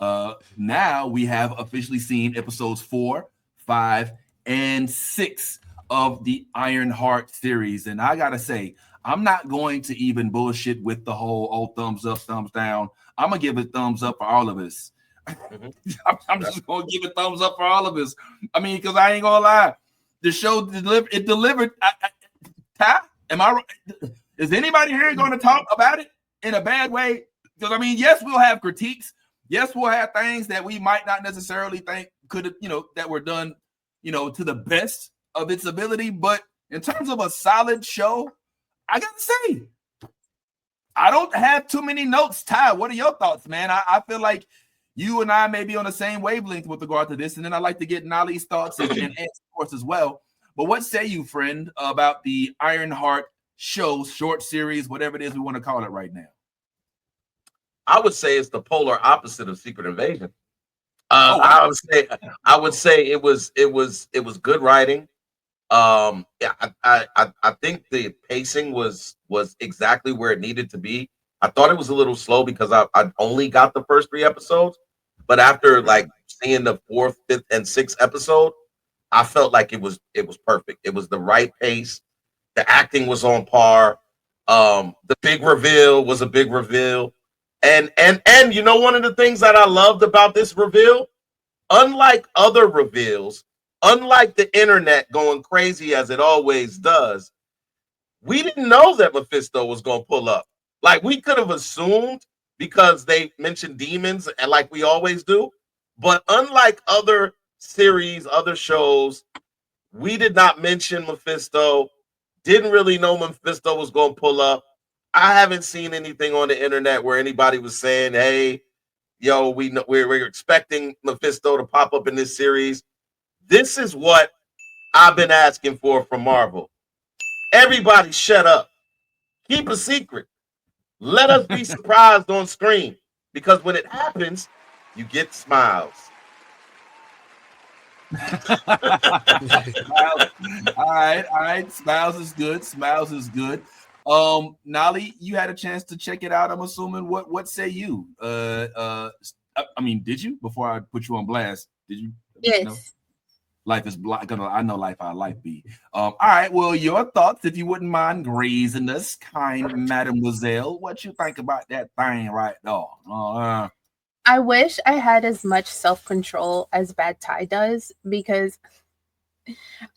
Now we have officially seen episodes 4, 5, and 6 of the Ironheart series. And I gotta say, I'm not going to even bullshit with the whole thumbs up, thumbs down. I'm gonna give it thumbs up for all of us. I'm just gonna give it thumbs up for all of us. I mean, because I ain't gonna lie, the show delivered. Ty, am I right? Is anybody here going to talk about it in a bad way? Because I mean, yes, we'll have critiques. Yes, we'll have things that we might not necessarily think could, that were done, to the best of its ability. But in terms of a solid show, I gotta say, I don't have too many notes. Ty, what are your thoughts, man? I feel like you and I may be on the same wavelength with regard to this, and then I'd like to get Nali's thoughts and Ed's thoughts as well. But what say you, friend, about the Ironheart show, short series, whatever it is we want to call it right now? I would say it's the polar opposite of Secret Invasion. I would say it was good writing. I think the pacing was exactly where it needed to be. I thought it was a little slow because I only got the first 3 episodes, but after like seeing the 4th, 5th, and 6th episode, I felt like it was perfect. It was the right pace. The acting was on par. The big reveal was a big reveal. And one of the things that I loved about this reveal, unlike other reveals, unlike the internet going crazy as it always does, we didn't know that Mephisto was going to pull up. Like, we could have assumed because they mentioned demons, and like we always do. But unlike other series, other shows, we did not mention Mephisto. Didn't really know Mephisto was going to pull up. I haven't seen anything on the internet where anybody was saying, "Hey, we're expecting Mephisto to pop up in this series." This is what I've been asking for from Marvel. Everybody, shut up. Keep a secret. Let us be surprised on screen, because when it happens, you get smiles. All right. Smiles is good. Nali, you had a chance to check it out, I'm assuming. What say you? I mean, did you, before I put you on blast? Did you? Yes. No? Life is black. I know life how life be. All right. Well, your thoughts, if you wouldn't mind grazing us, kind mademoiselle. What you think about that thing right now? I wish I had as much self-control as Bad Ty does, because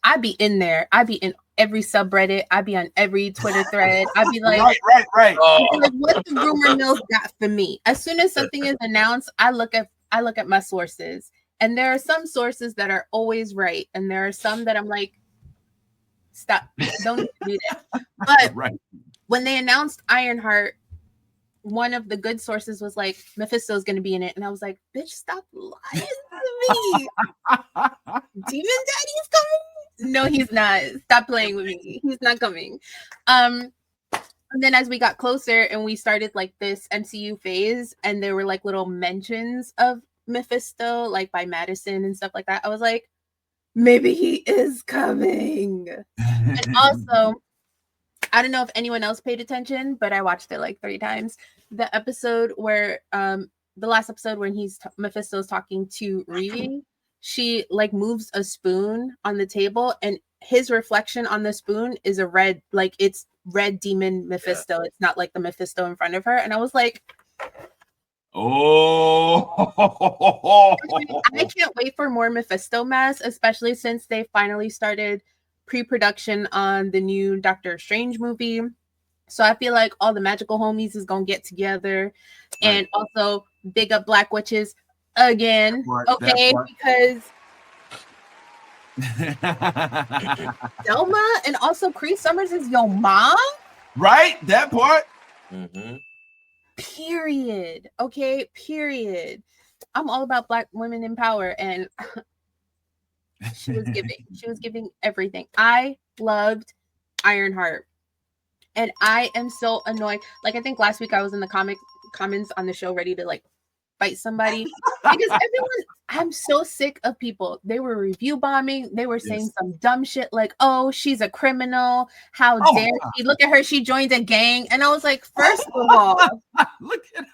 I'd be in there. I'd be in every subreddit. I'd be on every Twitter thread. I'd be like, right. Like, what the rumor mills got for me? As soon as something is announced, I look at my sources. And there are some sources that are always right. And there are some that I'm like, stop, don't do that. But when they announced Ironheart, one of the good sources was like, Mephisto's going to be in it. And I was like, bitch, stop lying to me. Demon Daddy's coming? No, he's not. Stop playing with me. He's not coming. And then as we got closer and we started like this MCU phase, and there were like little mentions of Mephisto, like by Madison and stuff like that, I was like, maybe he is coming. And also, I don't know if anyone else paid attention, but I watched it like 3 times. The episode where, the last episode when Mephisto's talking to Riri, she like moves a spoon on the table, and his reflection on the spoon is a red, like it's red demon Mephisto. Yeah. It's not like the Mephisto in front of her. And I was like, oh, I can't wait for more Mephisto mess, especially since they finally started pre-production on the new Doctor Strange movie. So I feel like all the magical homies is gonna get together, and also big up Black Witches again, okay? Because Selma and also Cree Summers is your mom, right? That part. Mm-hmm. Period. Okay. Period. I'm all about Black women in power, and she was giving everything. I loved Ironheart, and I am so annoyed. Like, I think last week I was in the comments on the show ready to like fight somebody, because I'm so sick of people. They were review bombing. They were saying some dumb shit like, "Oh, she's a criminal. How dare she? Look at her. She joined a gang." And I was like, first of all, look at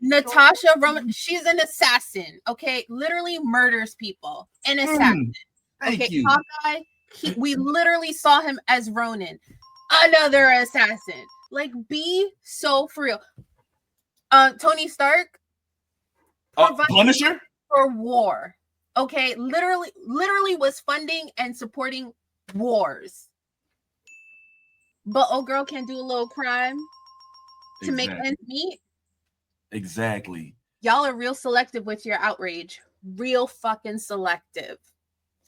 Natasha Roman, she's an assassin. Okay, literally murders people. An assassin. Thank you. Hawkeye. We literally saw him as Ronin. Another assassin. Like, be so for real. Tony Stark. Punisher for war. Okay, literally was funding and supporting wars. But old girl can't do a little crime to make ends meet. Exactly. Y'all are real selective with your outrage. Real fucking selective.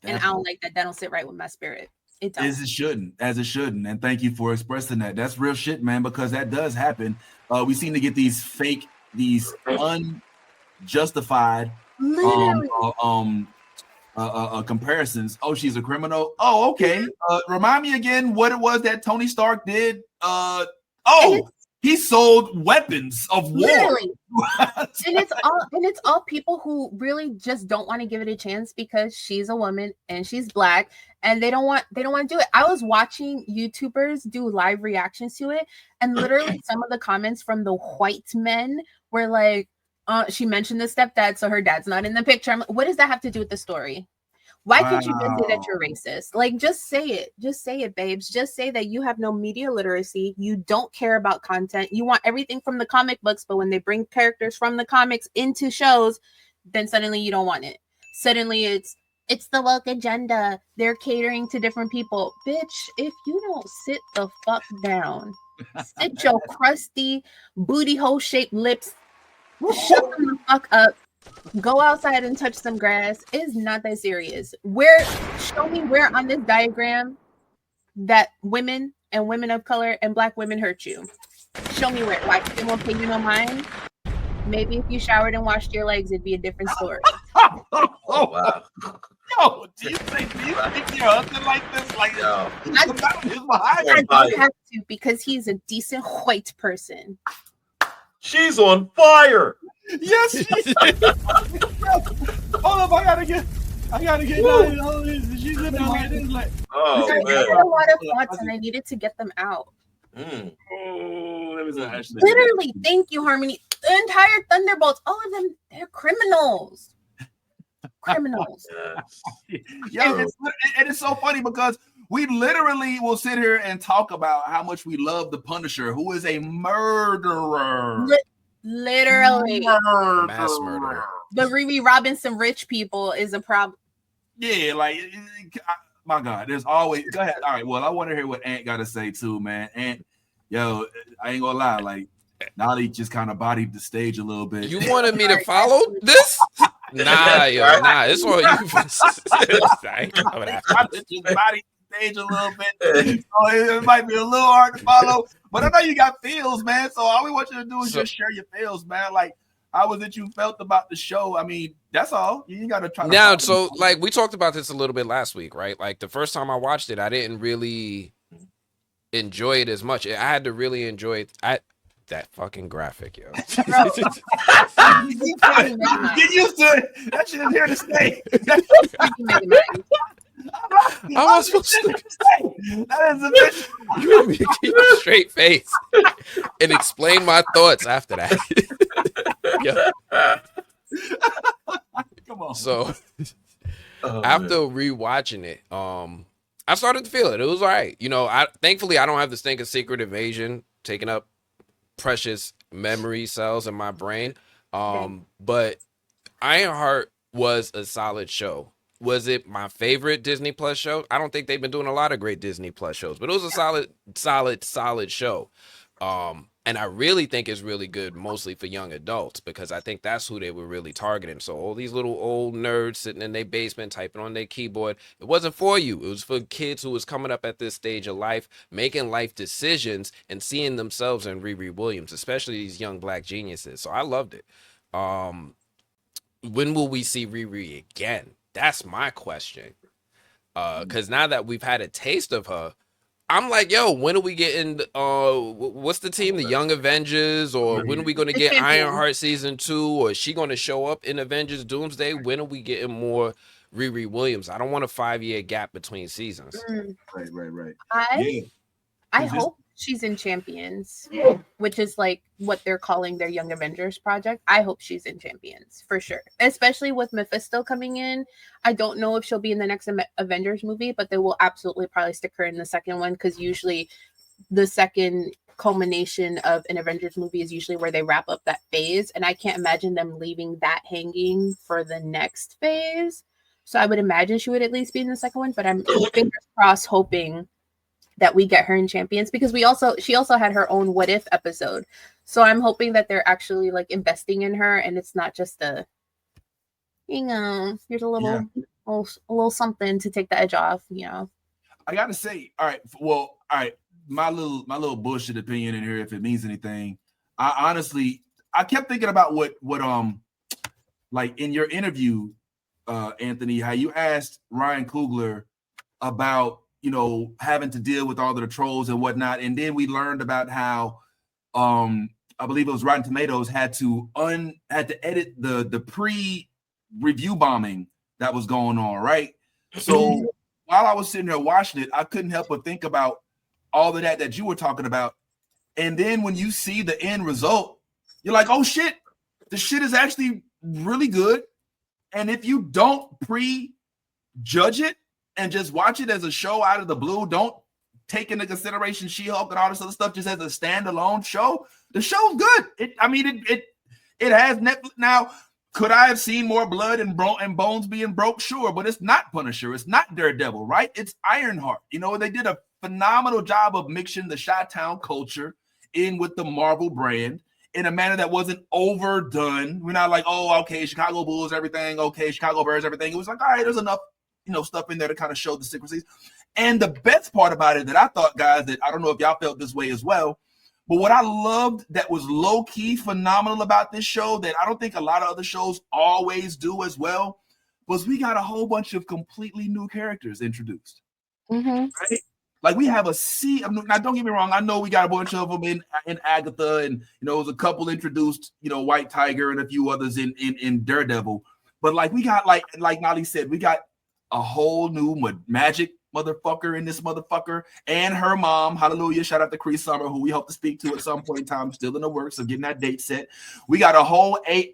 Definitely. And I don't like that. That don't sit right with my spirit. It don't. As it shouldn't. And thank you for expressing that. That's real shit, man, because that does happen. We seem to get these fake, these unjustified comparisons. Oh, she's a criminal. Oh, okay. Remind me again what it was that Tony Stark did. He sold weapons of war. Literally. and it's all people who really just don't want to give it a chance because she's a woman and she's black and they don't want to do it. I was watching YouTubers do live reactions to it, and literally some of the comments from the white men were like, she mentioned the stepdad, so her dad's not in the picture. I'm like, what does that have to do with the story? Why can't you just say that you're racist? Like, just say it. Just say it, babes. Just say that you have no media literacy. You don't care about content. You want everything from the comic books, but when they bring characters from the comics into shows, then suddenly you don't want it. Suddenly it's the woke agenda. They're catering to different people. Bitch, if you don't sit the fuck down, sit your crusty booty hole shaped lips, shut them the fuck up. Go outside and touch some grass. It's not that serious. Show me where on this diagram that women and women of color and black women hurt you. Show me where. Why they won't pay you no mind? Maybe if you showered and washed your legs, it'd be a different story. Oh wow. Yo, do you think your husband like this? Like, no. I don't have to because he's a decent white person. She's on fire. Yes, she is. Hold up, I gotta get she's living like this. Like, oh man. I had a lot of thoughts and I needed to get them out. Literally, thank you, Harmony. The entire Thunderbolts, all of them, they're criminals. Criminals. Yeah, it's so funny because we literally will sit here and talk about how much we love the Punisher, who is a murderer. Literally. Mass murderer. But Riri robbing some rich people is a problem. Yeah, like, my God, there's always... Go ahead. All right, well, I want to hear what Ant got to say too, man. Ant, yo, I ain't gonna lie, like, Nolly just kind of bodied the stage a little bit. You wanted me to follow this? Nah, yo, nah. It's all you. I ain't coming after. Just bodied the stage a little bit. So it might be a little hard to follow, but I know you got feels, man. So all we want you to do is just share your feels, man. Like, how was it you felt about the show? I mean, that's all. You ain't got to try. Now, so like we talked about this a little bit last week, right? Like the first time I watched it, I didn't really enjoy it as much. I had to really enjoy it. That fucking graphic, yo. Get used to it. That shit is here to stay. I was supposed to say that is a bitch. You want me to keep a straight face and explain my thoughts after that. Come on. So after rewatching it, I started to feel it. It was all right. You know, thankfully I don't have this thing of Secret Invasion taking up precious memory cells in my brain. But Ironheart was a solid show. Was it my favorite Disney Plus show? I don't think they've been doing a lot of great Disney Plus shows, but it was a solid show. And I really think it's really good, mostly for young adults, because I think that's who they were really targeting. So all these little old nerds sitting in their basement typing on their keyboard, it wasn't for you. It was for kids who was coming up at this stage of life, making life decisions and seeing themselves in Riri Williams, especially these young black geniuses. So I loved it. When will we see Riri again? That's my question. Because now that we've had a taste of her, I'm like, yo, when are we getting, what's the team, the Young Avengers, or when are we going to get Ironheart Season 2, or is she going to show up in Avengers Doomsday? When are we getting more Riri Williams? I don't want a 5-year gap between seasons. Right. I hope she's in Champions, which is like what they're calling their Young Avengers project. I hope she's in Champions for sure, especially with Mephisto coming in. I don't know if she'll be in the next Avengers movie, but they will absolutely probably stick her in the second one, because usually the second culmination of an Avengers movie is usually where they wrap up that phase, and I can't imagine them leaving that hanging for the next phase. So I would imagine she would at least be in the second one, but I'm fingers crossed hoping that we get her in Champions, because she also had her own What If episode. So I'm hoping that they're actually like investing in her, and it's not just a, here's a little something to take the edge off, I gotta say, all right, my little bullshit opinion in here, if it means anything. I kept thinking about what like in your interview, Anthony, how you asked Ryan Coogler about having to deal with all of the trolls and whatnot, and then we learned about how I believe it was Rotten Tomatoes had to edit the pre-review bombing that was going on, right? So while I was sitting there watching it, I couldn't help but think about all of that you were talking about. And then when you see the end result, you're like, oh shit, the shit is actually really good. And if you don't prejudge it and just watch it as a show out of the blue, don't take into consideration She-Hulk and all this other stuff just as a standalone show, the show's good. It has Netflix. Now, could I have seen more blood and bones being broke? Sure, but it's not Punisher. It's not Daredevil, right? It's Ironheart. They did a phenomenal job of mixing the Chi-Town culture in with the Marvel brand in a manner that wasn't overdone. We're not like, oh, okay, Chicago Bulls, everything. Okay, Chicago Bears, everything. It was like, all right, there's enough, stuff in there to kind of show the secrecies. And the best part about it that I thought, guys, that I don't know if y'all felt this way as well, but what I loved that was low-key phenomenal about this show that I don't think a lot of other shows always do as well was we got a whole bunch of completely new characters introduced. Mm-hmm. Right? Like we have a sea of now, don't get me wrong, I know we got a bunch of them in Agatha, and there was a couple introduced, White Tiger and a few others in Daredevil. But like we got like Nolly said, we got a whole new magic motherfucker in this motherfucker, and her mom. Hallelujah! Shout out to Cree Summer, who we hope to speak to at some point in time. Still in the works of getting that date set. We got a whole AI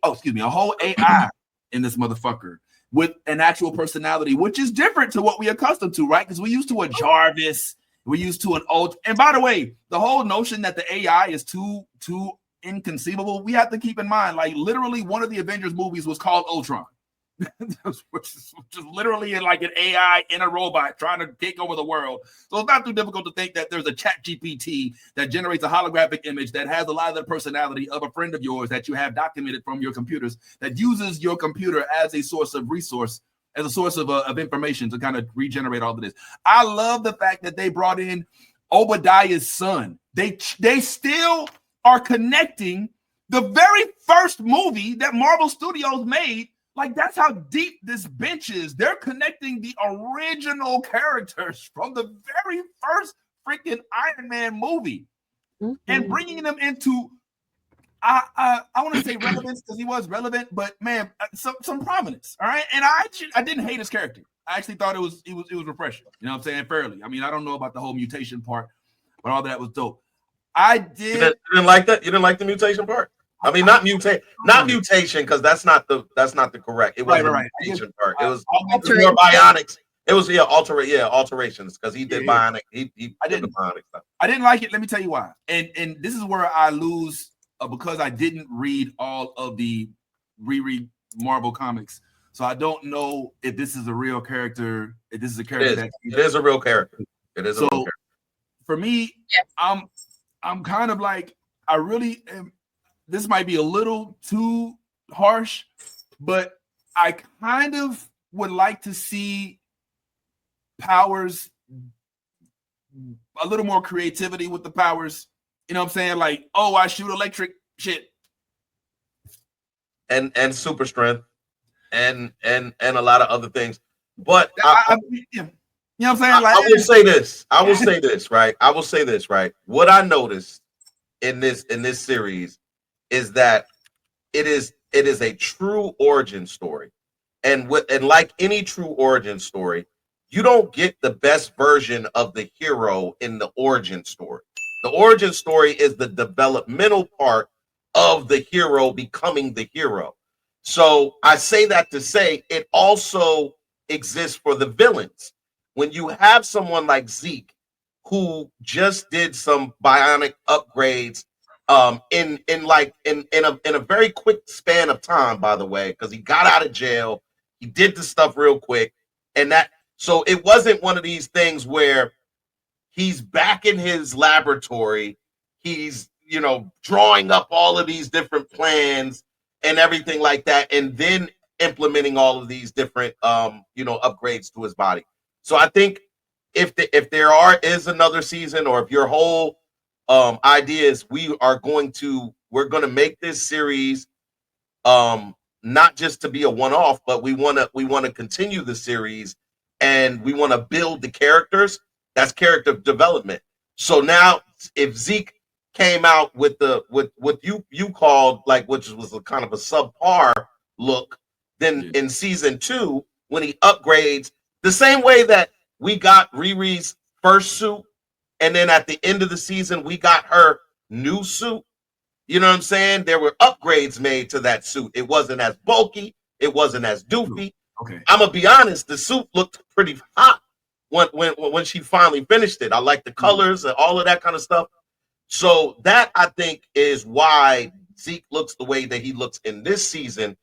in this motherfucker with an actual personality, which is different to what we accustomed to, right? Because we used to a Jarvis, we used to an old. And by the way, the whole notion that the AI is too inconceivable, we have to keep in mind. Like literally, one of the Avengers movies was called Ultron. which is literally like an AI in a robot trying to take over the world. So it's not too difficult to think that there's a chat GPT that generates a holographic image that has a lot of the personality of a friend of yours that you have documented from your computers, that uses your computer as a source of resource, as a source of information to kind of regenerate all of this. I love the fact that they brought in Obadiah's son. They still are connecting the very first movie that Marvel Studios made. Like, that's how deep this bench is. They're connecting the original characters from the very first freaking Iron Man movie and bringing them into, I want to say relevance, because he was relevant, but man, some prominence. All right. And I didn't hate his character. I actually thought it was refreshing. You know what I'm saying? Fairly. I mean, I don't know about the whole mutation part, but all that was dope. I did. You didn't like that? You didn't like the mutation part? I mean, not mutation, because that's not the correct. It wasn't right. The mutation part. It was more bionics. It was alterations, because he did bionic. He did the bionic stuff. I didn't like it. Let me tell you why. And this is where I lose because I didn't read all of the Riri Marvel comics, so I don't know if this is a real character. If this is a character it is a real character. It is a real character. For me, I'm kind of like, I really am. This might be a little too harsh, but I kind of would like to see powers, a little more creativity with the powers. You know what I'm saying? Like, oh, I shoot electric shit. And super strength and a lot of other things. But you know what I'm saying? Like, I will say this. I will say this, right? What I noticed in this series is that it is a true origin story, and like any true origin story, you don't get the best version of the hero in the origin story. The origin story is the developmental part of the hero becoming the hero. So I say that to say it also exists for the villains. When you have someone like Zeke, who just did some bionic upgrades in a very quick span of time, by the way, because he got out of jail, he did the stuff real quick, and that so it wasn't one of these things where he's back in his laboratory, he's drawing up all of these different plans and everything like that, and then implementing all of these different upgrades to his body. So I think if there is another season, or if your whole idea is we're going to make this series not just to be a one-off, but we want to continue the series, and we want to build the characters. That's character development. So now, if Zeke came out with what you called, like, which was a kind of a subpar look, then in season 2, when he upgrades, the same way that we got Riri's first suit, and then at the end of the season we got her new suit. You know what I'm saying? There were upgrades made to that suit. It wasn't as bulky. It wasn't as doofy. Okay. I'm gonna be honest. The suit looked pretty hot when she finally finished it. I like the colors and all of that kind of stuff. So that, I think, is why Zeke looks the way that he looks in this season.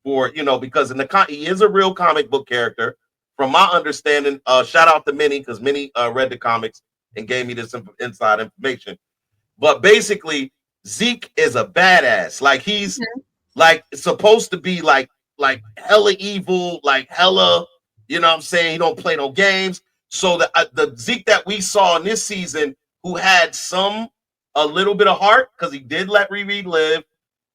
Because he is a real comic book character, from my understanding. Shout out to Minnie, because Minnie read the comics and gave me this inside information. But basically, Zeke is a badass. Like, he's like supposed to be like hella evil, like hella, you know what I'm saying? He don't play no games. So the Zeke that we saw in this season, who had a little bit of heart, because he did let Riri live.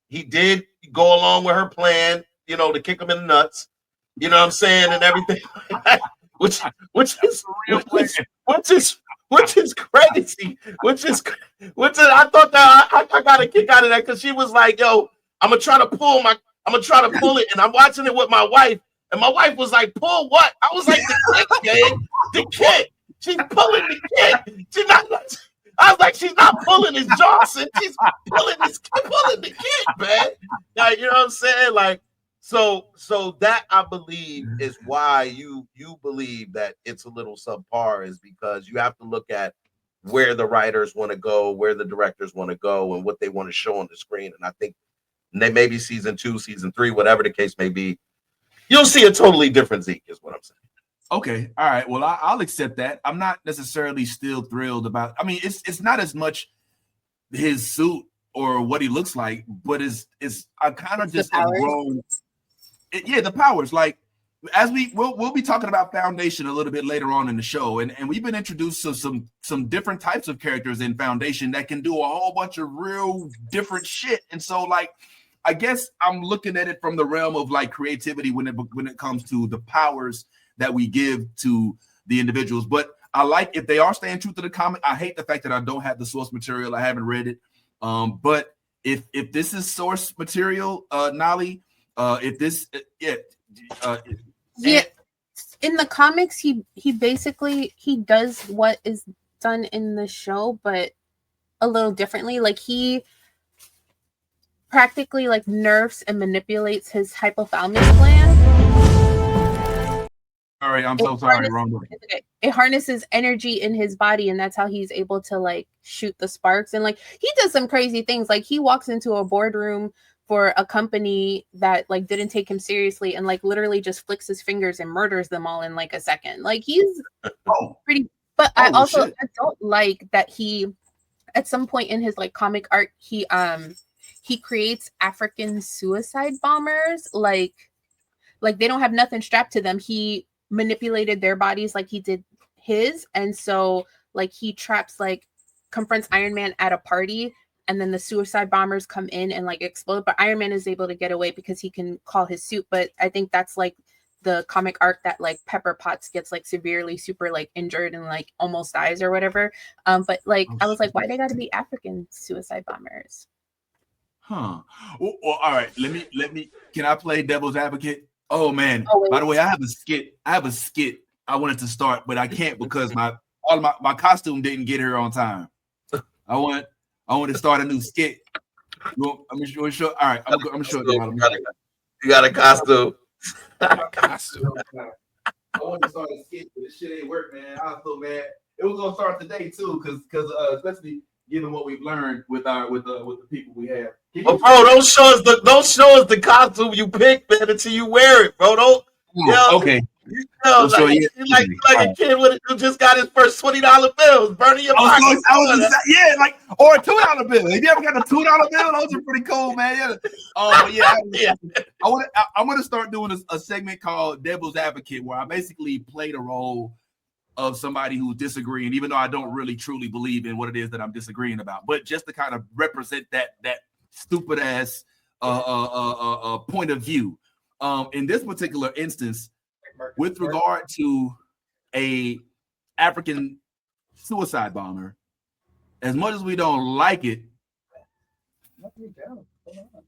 He did go along with her plan, to kick him in the nuts. You know what I'm saying? And everything, which is crazy. I thought that I got a kick out of that, because she was like, "Yo, I'm gonna try to pull it," and I'm watching it with my wife, and my wife was like, "Pull what?" I was like, "The kick, gang, the kick." She's pulling the kick. She's not. I was like, she's not pulling his Johnson. She's pulling the kick, man. Like, you know what I'm saying? Like, so that, I believe, is why you believe that it's a little subpar, is because you have to look at where the writers want to go, where the directors want to go, and what they want to show on the screen. And I think maybe season 2, season 3, whatever the case may be, you'll see a totally different Zeke, is what I'm saying. Okay, all right. Well, I'll accept that. I'm not necessarily still thrilled about. I mean, it's not as much his suit or what he looks like, but I kind of just have grown. The powers. Like, as we'll be talking about Foundation a little bit later on in the show, and we've been introduced to some different types of characters in Foundation that can do a whole bunch of real different shit. And so, like, I guess I'm looking at it from the realm of like creativity when it comes to the powers that we give to the individuals. But I like, if they are staying true to the comic. I hate the fact that I don't have the source material. I haven't read it. But if this is source material, Nolly, if this, in the comics, he basically does what is done in the show, but a little differently. Like, he practically like nerfs and manipulates his hypothalamus gland. All right, I'm so sorry. Wrong way. It harnesses energy in his body, and that's how he's able to like shoot the sparks. And like, he does some crazy things. Like, he walks into a boardroom for a company that like didn't take him seriously, and like literally just flicks his fingers and murders them all in like a second. Like, he's pretty. But I don't like that he, at some point in his like comic art, he creates African suicide bombers. Like they don't have nothing strapped to them. He manipulated their bodies like he did his, and so like he confronts Iron Man at a party, and then the suicide bombers come in and like explode, but Iron Man is able to get away because he can call his suit. But I think that's like the comic arc that like Pepper Potts gets like severely super like injured and like almost dies or whatever. But like I was like, why they gotta be African suicide bombers? Well, all right, let me can I play devil's advocate? Oh man. By the way, I have a skit I wanted to start, but I can't because my costume didn't get here on time. I want to start a new skit. I'm gonna show. All right, I'm gonna show you. You got a costume. Costume. I want to start a skit, but this shit ain't work, man. I was so mad. It was gonna start today too, because especially given what we've learned with the people we have. Well, bro, don't show us the costume you picked, man, until you wear it, bro. Don't. Okay. Like a kid who just got his first $20 bills, burning your pocket. Like, or a $2 bill. If you ever got a $2 bill, those are pretty cool, man. I'm gonna start doing a segment called Devil's Advocate, where I basically play the role of somebody who's disagreeing, even though I don't really truly believe in what it is that I'm disagreeing about, but just to kind of represent that stupid ass point of view. In this particular instance, with regard to a African suicide bomber, as much as we don't like it,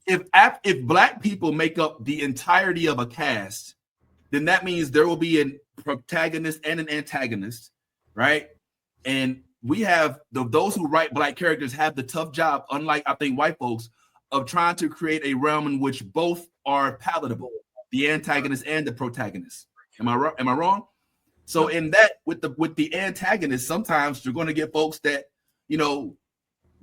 if black people make up the entirety of a cast, then that means there will be a protagonist and an antagonist, right? And we have those who write black characters have the tough job, unlike I think white folks, of trying to create a realm in which both are palatable, the antagonist and the protagonist. Am I wrong? So in that, with the antagonist, sometimes you're going to get folks that,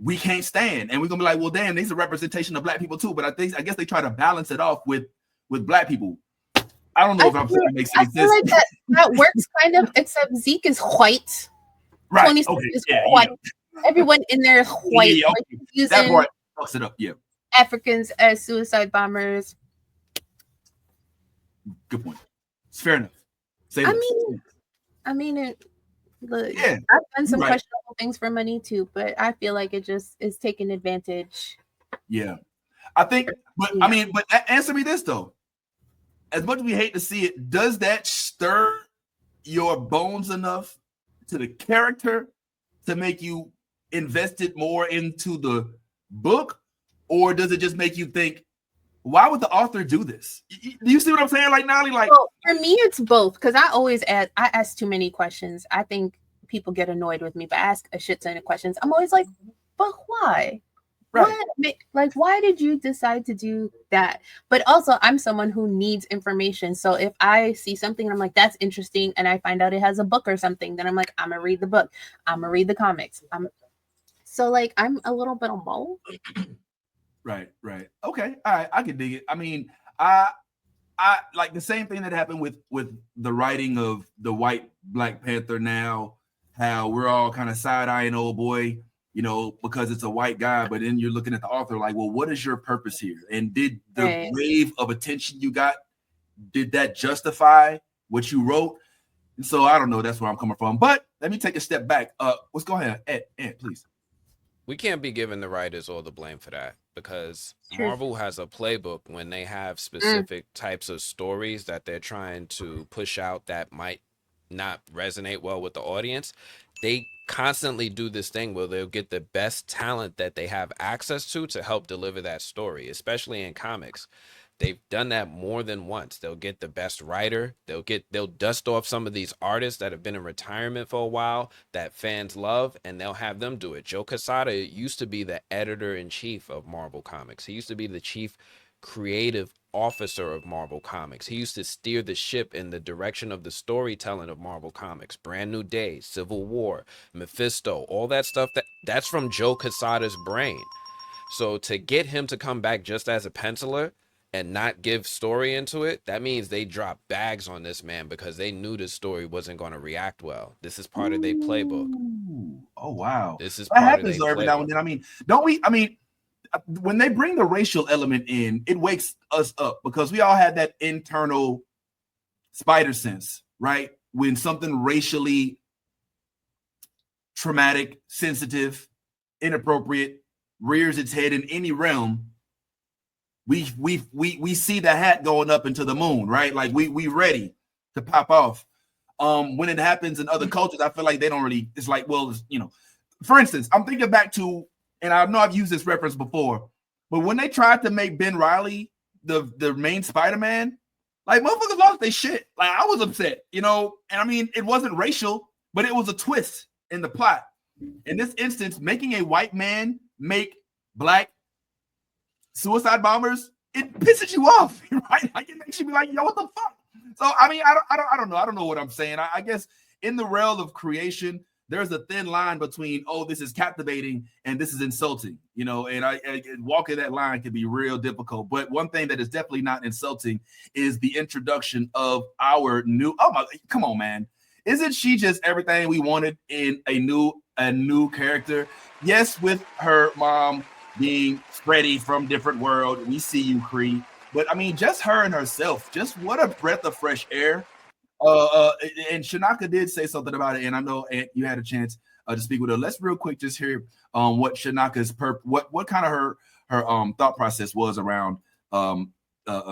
we can't stand, and we're gonna be like, well, damn, these are representation of black people too. But I guess they try to balance it off with black people. I don't know if I'm saying it makes any sense. I feel like that works kind of, except Zeke is white. Right. 26 is white. Yeah. Everyone in there is white. Yeah, okay. Like, that part fucks it up. Yeah. Africans as suicide bombers. Good point. It's fair enough. I mean, look, yeah, I've done some questionable things for money too, but I feel like it just is taking advantage. Yeah, I think, but answer me this though. As much as we hate to see it, does that stir your bones enough to the character to make you invested more into the book, or does it just make you think, why would the author do this? Do you see what I'm saying? Like, Nolly, like, well, for me, it's both, because I ask too many questions. I think people get annoyed with me, but I ask a shit ton of questions. I'm always like, but why? Right. Why did you decide to do that? But also, I'm someone who needs information. So if I see something and I'm like, that's interesting, and I find out it has a book or something, then I'm like, I'm gonna read the book. I'm gonna read the comics. So like, I'm a little bit of both. Right. Okay. All right. I can dig it. I mean, I like the same thing that happened with the writing of the white Black Panther now, how we're all kind of side-eyeing old boy, because it's a white guy, but then you're looking at the author like, well, what is your purpose here? And did the wave of attention you got, did that justify what you wrote? And so I don't know. That's where I'm coming from. But let me take a step back. Let's go ahead. Ed, please. We can't be giving the writers all the blame for that, because Marvel has a playbook when they have specific types of stories that they're trying to push out that might not resonate well with the audience. They constantly do this thing where they'll get the best talent that they have access to help deliver that story, especially in comics. They've done that more than once. They'll get the best writer. They'll dust off some of these artists that have been in retirement for a while that fans love, and they'll have them do it. Joe Quesada used to be the editor-in-chief of Marvel Comics. He used to be the chief creative officer of Marvel Comics. He used to steer the ship in the direction of the storytelling of Marvel Comics. Brand New Day, Civil War, Mephisto, all that stuff, that's from Joe Quesada's brain. So to get him to come back just as a penciler and not give story into it, that means they dropped bags on this man because they knew this story wasn't going to react well. This is part of their playbook. Oh, wow. This is that happens every now and then. I mean, don't we? I mean, when they bring the racial element in, it wakes us up because we all had that internal spider sense, right? When something racially traumatic, sensitive, inappropriate rears its head in any realm, we see the hat going up into the moon, right? Like we ready to pop off. When it happens in other cultures, I feel like they don't really. It's like, well, for instance, I'm thinking back to, and I know I've used this reference before, but when they tried to make Ben Reilly the main Spider-Man, like motherfuckers lost their shit. Like I was upset, and I mean it wasn't racial, but it was a twist in the plot. In this instance, making a white man make black suicide bombers, it pisses you off, right? Like it makes you be like, yo, what the fuck? So I mean, I don't know what I'm saying. I guess in the realm of creation, there's a thin line between, oh, this is captivating and this is insulting, you know, and I walking that line can be real difficult. But one thing that is definitely not insulting is the introduction of our new, oh my, come on, man. Isn't she just everything we wanted in a new character? Yes, with her mom being Freddy from Different World. We see you, Cree. But I mean, just her and herself, just what a breath of fresh air. And Shanaka did say something about it, and I know Aunt, you had a chance to speak with her. Let's real quick just hear what Shanaka's what kind of her thought process was around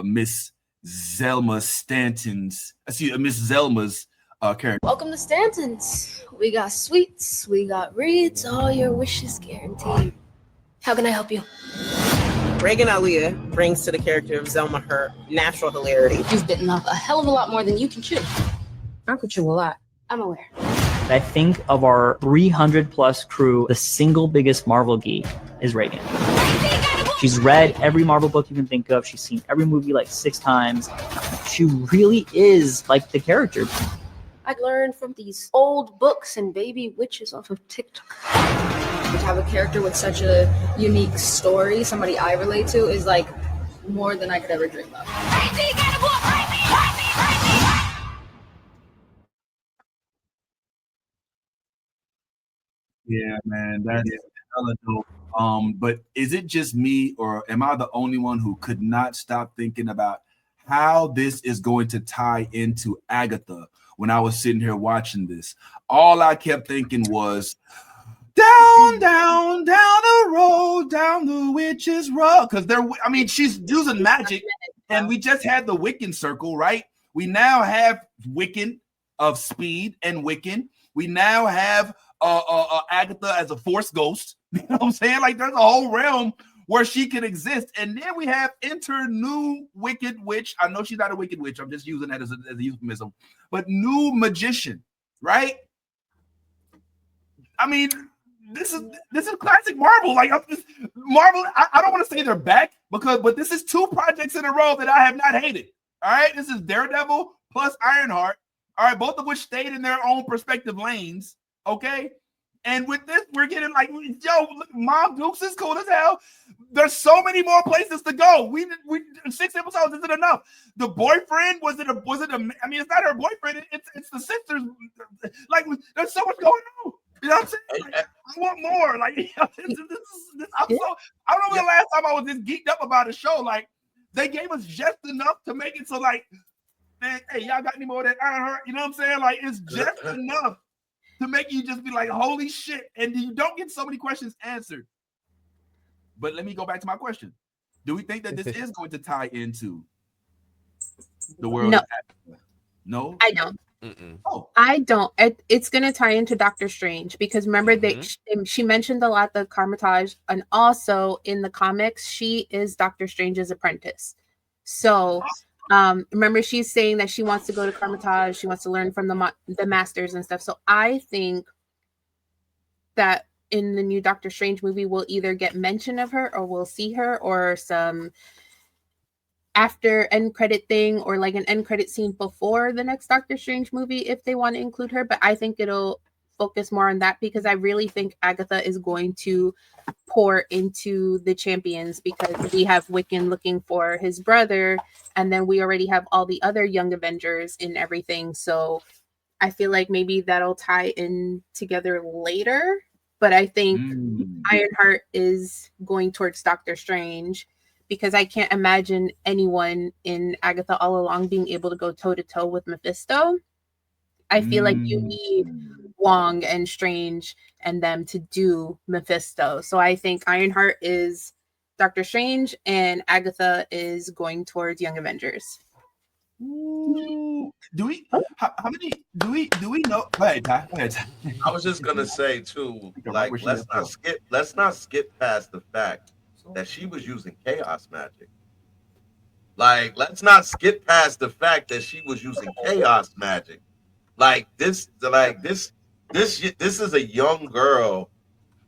Miss Zelma Stanton's Miss Zelma's character. Welcome to Stanton's. We got sweets, we got reads, all your wishes guaranteed. How can I help you? Reagan Aaliyah brings to the character of Zelma her natural hilarity. You've bitten off a hell of a lot more than you can chew. I could chew a lot. I'm aware. I think of our 300 plus crew, the single biggest Marvel geek is Reagan. She's read every Marvel book you can think of. She's seen every movie like 6 times. She really is like the character. I'd learned from these old books and baby witches off of TikTok. To have a character with such a unique story, somebody I relate to, is like more than I could ever dream of. Yeah, man, that is hella dope. But is it just me, or am I the only one who could not stop thinking about how this is going to tie into Agatha when I was sitting here watching this? All I kept thinking was, down the road, down the witch's road. Because she's using magic, and we just had the Wiccan circle, right? We now have Wiccan of speed and Wiccan. We now have Agatha as a force ghost. You know what I'm saying? Like there's a whole realm where she can exist. And then we have enter new wicked witch. I know she's not a wicked witch. I'm just using that as a euphemism. But new magician, right? I mean, this is classic Marvel. Like Marvel, I don't want to say they're back but this is 2 projects in a row that I have not hated. All right, this is Daredevil plus Ironheart. All right, both of which stayed in their own respective lanes. Okay, and with this, we're getting like, yo, Mom Dukes is cool as hell. There's so many more places to go. We 6 episodes isn't enough. The boyfriend was it? I mean, it's not her boyfriend. It's the sisters. Like, there's so much going on. You know what I'm saying? Like, I want more. Like, this I don't know the last time I was this geeked up about a show. Like, they gave us just enough to make it so, like, man, hey, y'all got any more of that Ironheart? You know what I'm saying? Like, it's just enough to make you just be like, holy shit. And you don't get so many questions answered. But let me go back to my question. Do we think that this is going to tie into the world? No, I don't. Mm-mm. Oh, I don't. It's going to tie into Doctor Strange because remember she mentioned a lot the Carmitage, and also in the comics she is Doctor Strange's apprentice. So remember she's saying that she wants to go to Carmitage, she wants to learn from the masters and stuff. So I think that in the new Doctor Strange movie we'll either get mention of her or we'll see her or some after end credit thing or like an end credit scene before the next Doctor Strange movie if they want to include her. But I think it'll focus more on that because I really think Agatha is going to pour into the champions because we have Wiccan looking for his brother and then we already have all the other young Avengers in everything. So I feel like maybe that'll tie in together later. But I think Ironheart is going towards Doctor Strange because I can't imagine anyone in Agatha All Along being able to go toe-to-toe with Mephisto. I feel like you need Wong and Strange and them to do Mephisto. So I think Ironheart is Doctor Strange and Agatha is going towards Young Avengers. Ooh. How many do we know? Go ahead, Ty. I was just gonna say too, like let's not skip past the fact that she was using chaos magic. Like, let's not skip past the fact that she was using chaos magic. Like this this is a young girl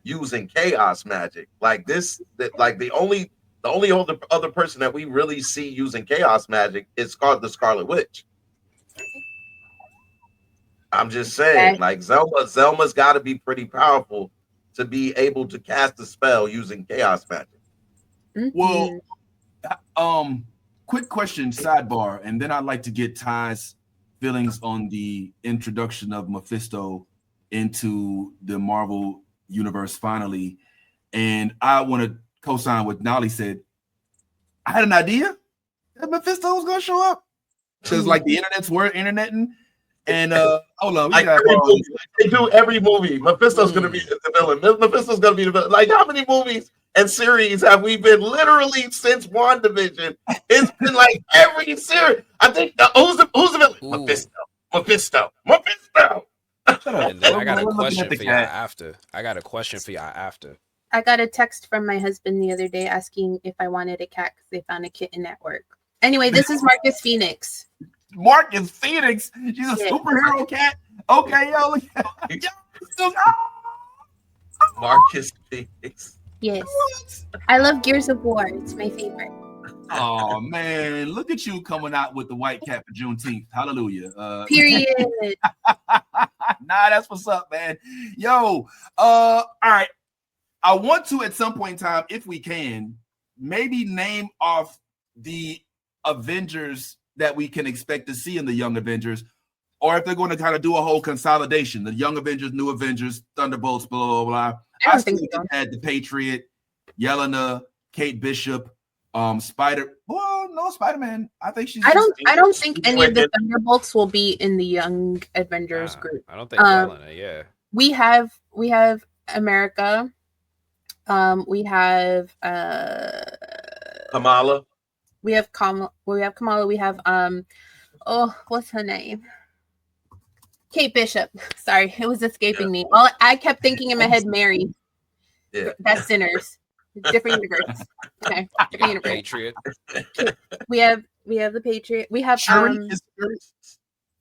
using chaos magic. Like this, like the only other person that we really see using chaos magic is called the Scarlet Witch. I'm just saying, like Zelma's got to be pretty powerful to be able to cast a spell using chaos magic. Well, quick question, sidebar, and then I'd like to get Ty's feelings on the introduction of Mephisto into the Marvel universe finally. And I want to co-sign what Nolly said. I had an idea that Mephisto was going to show up because, like, the internet's interneting. And hold on, they do every movie. Mephisto's going to be the villain. Mephisto's going to be the villain. Like, how many movies and series have we been literally since WandaVision? It's been like every series. I think who's the villain? Mephisto. And then I got a question for y'all after. I got a text from my husband the other day asking if I wanted a cat because they found a kitten at work. Anyway, this is Marcus Phoenix. Marcus Phoenix? She's a superhero cat? Okay, yo, look at Marcus Phoenix. Yes. I love Gears of War. It's my favorite. Oh, man. Look at you coming out with the white cat for Juneteenth. Hallelujah. Period. Nah, that's what's up, man. Yo, all right. I want to, at some point in time, if we can, maybe name off the Avengers that we can expect to see in the Young Avengers, or if they're going to kind of do a whole consolidation, the Young Avengers, New Avengers, Thunderbolts, blah, blah, blah. I think they had the Patriot, Yelena, Kate Bishop, Spider-Man. I think she's. I don't think any of the Thunderbolts will be in the Young Avengers group. I don't think Yelena, yeah. We have America. We have Kamala. We have Kamala. We have what's her name? Kate Bishop. Sorry, it was escaping me. I kept thinking in my head, Mary. Yeah. That's Sinners. Different universe. Okay. Different universe. Patriot. We have the Patriot. We have Shuri.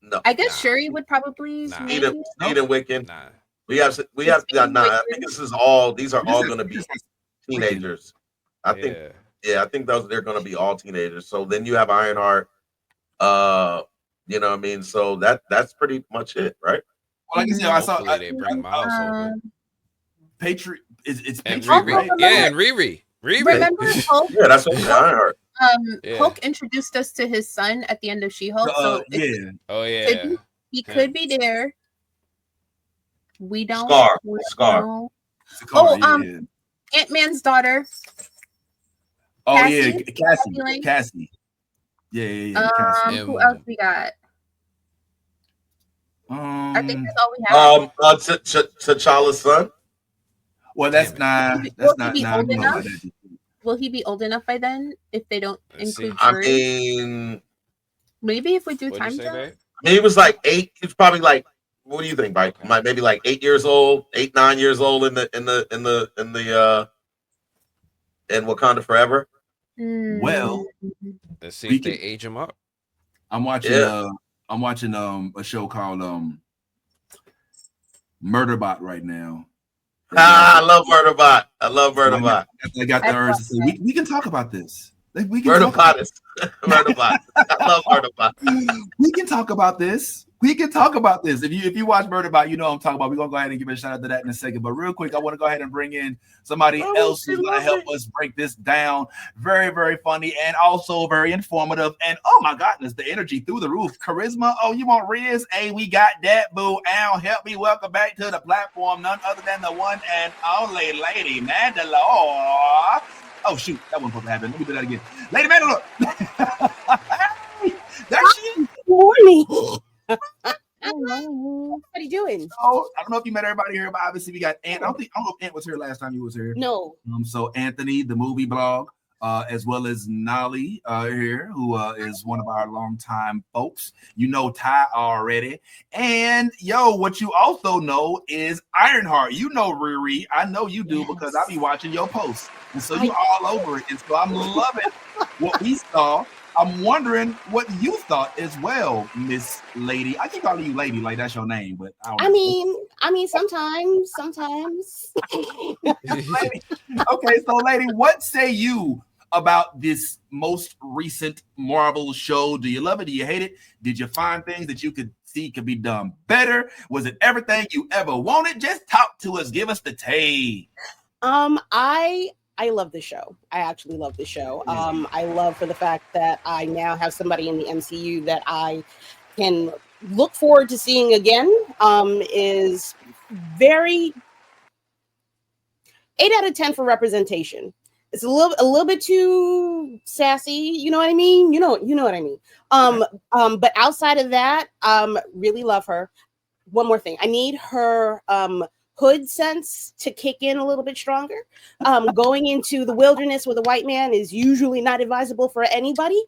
No. I guess Shuri would probably Eden Wiccan. Nah. We have I think these are all going to be teenagers. I think I think they're going to be all teenagers. So then you have Ironheart. You know what I mean? So that's pretty much it, right? Well, like I saw they bring Miles over. Patriot. It's and Patriot, Riri. right? Yeah, and Riri. Remember Hulk? Yeah, that's what Ironheart. Hulk introduced us to his son at the end of She-Hulk. So he could be there. We don't. Scar. Ant-Man's daughter. Oh, Cassie? Cassie. Yeah. Cassie. Who else we got? I think that's all we have. T'Challa's son. Well, that's not. Will he be old enough by then? If they don't include, I mean, maybe if we do time jump. I mean, he was like 8. He's probably like. What do you think, Mike? Maybe like 8 years old, 9 years old in Wakanda Forever. Well, let's see if they age him up. I'm watching. I'm watching a show called Murderbot right now. I love Murderbot. I got the urge to say we can talk about this. We can Murderbot. Murderbot. I love Murderbot. We can talk about this. If you watch Murderbot, you know what I'm talking about. We're gonna go ahead and give a shout out to that in a second. But real quick, I want to go ahead and bring in somebody else who's gonna help us break this down. Very, very funny and also very informative. And oh my goodness, the energy through the roof. Charisma. Oh, you want Riz? Hey, we got that, boo. Al, help me welcome back to the platform. None other than the one and only Lady Mandalore. Oh shoot, that wasn't supposed to happen. Let me do that again. Lady Mandalore. Hey, there she is. Good morning. What are you doing? So, I don't know if you met everybody here, but obviously we got Ant. I don't know if Ant was here last time you was here. No. So Anthony, the movie blog, as well as Nolly here, who is one of our longtime folks. You know Ty already. And what you also know is Ironheart. You know Riri. I know you do because I be watching your posts. And so you all over it. And so I'm loving what we saw I'm wondering what you thought as well, Miss Lady. I keep calling you Lady, like that's your name, but I mean, sometimes. Lady. Okay, so Lady, what say you about this most recent Marvel show? Do you love it? Do you hate it? Did you find things that you could see could be done better? Was it everything you ever wanted? Just talk to us. Give us the take. I love the show. I actually love the show. I love for the fact that I now have somebody in the MCU that I can look forward to seeing again. Is very 8 out of 10 for representation. It's a little bit too sassy, you know what I mean? You know what I mean. But outside of that, really love her. One more thing. I need her hood sense to kick in a little bit stronger. Going into the wilderness with a white man is usually not advisable for anybody.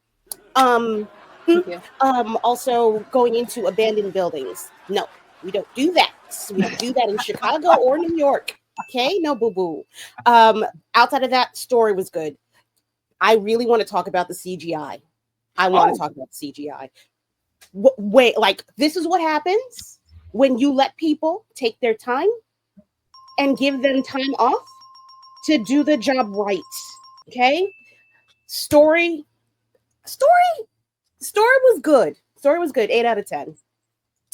Also going into abandoned buildings. No, we don't do that. We don't do that in Chicago or New York. Okay, no boo-boo. Outside of that, story was good. I really want to talk about the CGI. I want to talk about the CGI. Wait, like this is what happens when you let people take their time and give them time off to do the job right. Okay? Story was good. Story was good. 8 out of 10.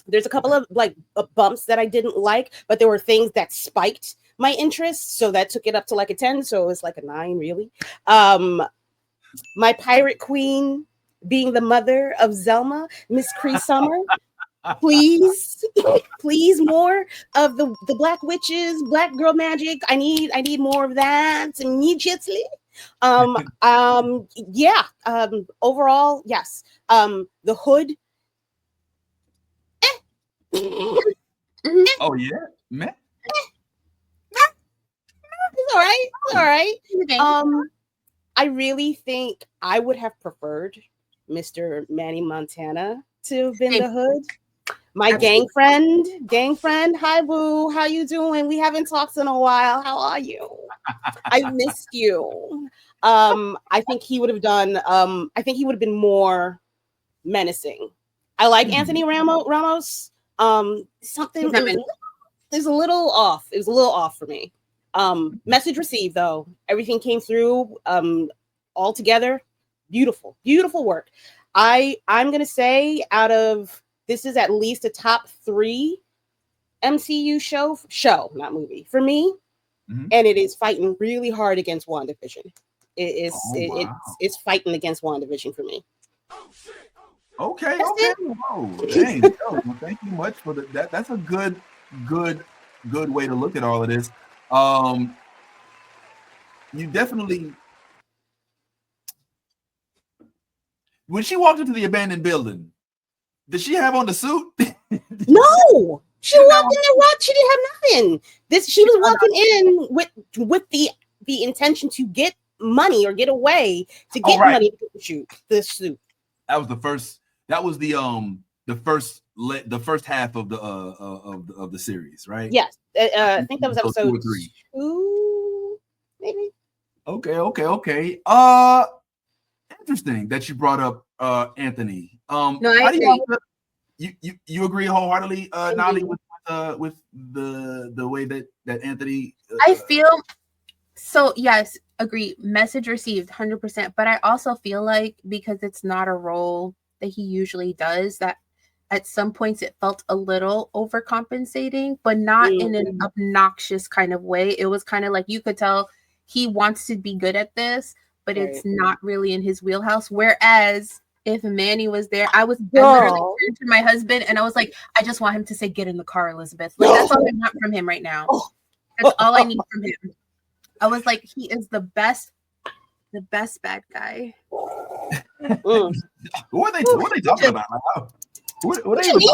There's a couple of like bumps that I didn't like, but there were things that spiked my interest, so that took it up to like a 10. So it was like a 9, really. My pirate queen being the mother of Zelma, Miss Cree Summer. Please more of the black witches, black girl magic. I need more of that immediately. Overall, yes. The hood. Oh yeah, man. It's all right. I really think I would have preferred Mr. Manny Montana to have been the hood. My gang friend. Hi, boo. How you doing? We haven't talked in a while. How are you? I missed you. I think he would have done. I think he would have been more menacing. I like Anthony Ramos. Something is a little off. It was a little off for me. Message received though. Everything came through. All together. Beautiful work. I'm gonna say out of this is at least a top 3 MCU show, not movie for me, and it is fighting really hard against WandaVision. It's fighting against WandaVision for me. Okay. Whoa, dang. Well, thank you much for that. That's a good way to look at all of this. You definitely. When she walked into the abandoned building, did she have on the suit? No, she walked in there. She didn't have nothing. She was walking in with the intention to get money or get away to get money to shoot the suit. That was the first. That was the first half of the series, right? Yes, I think that was episode 2 or 3. 2, maybe. Okay. Interesting that you brought up Anthony. No, I agree. You agree wholeheartedly, Nolly, with the way that Anthony. I feel so. Yes, agree. Message received, 100%. But I also feel like because it's not a role that he usually does, that at some points it felt a little overcompensating, but not in an obnoxious kind of way. It was kind of like you could tell he wants to be good at this, but it's not really in his wheelhouse. Whereas if Manny was there, I literally turned to my husband and I was like, I just want him to say, "Get in the car, Elizabeth." Like that's all I want from him right now. That's all I need from him. I was like, he is the best bad guy. What are they talking about? What are they talking about?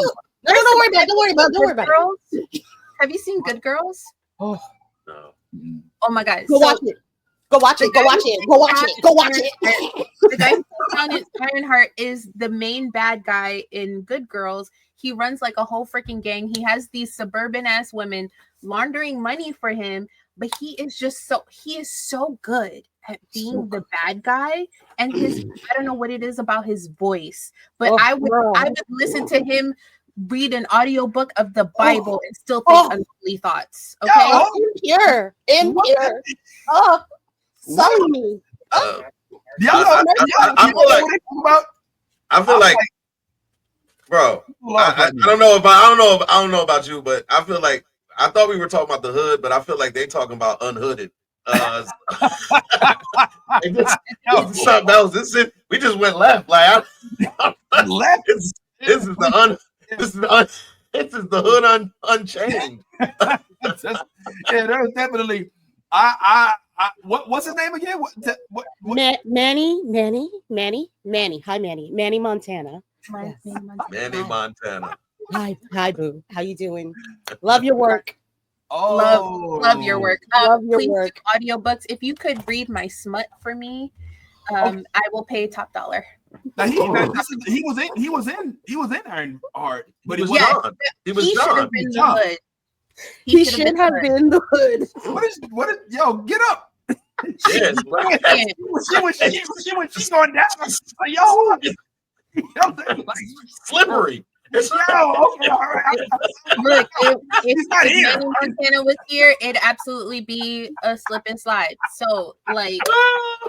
Don't worry about it. Girls? Have you seen Good Girls? No. Oh my God. Go watch it. Go watch it. The guy who's on Ironheart is the main bad guy in Good Girls. He runs like a whole freaking gang. He has these suburban ass women laundering money for him, but he is so good at being the bad guy, and his I don't know what it is about his voice, but I would listen to him read an audiobook of the Bible and still think unholy thoughts. Okay, impure. Oh, sully me. I feel like, bro. I don't know about you, but I feel like I thought we were talking about the hood, but I feel like they talking about unhooded. Something else. We just went left. Like left. This is the hood unchained. There's definitely. What's his name again? What? Manny. Hi, Manny Montana. Manny Montana. Hi, boo. How you doing? Love your work. Love your work. Love your please work. Do audiobooks. If you could read my smut for me, I will pay top dollar. Now he was in Ironheart, but he was done. He was done. He should have been the hood. What is yo, get up. Yes, she was going down. Yo, slippery. Look, if Manny Montana was here, it'd absolutely be a slip and slide. So, like,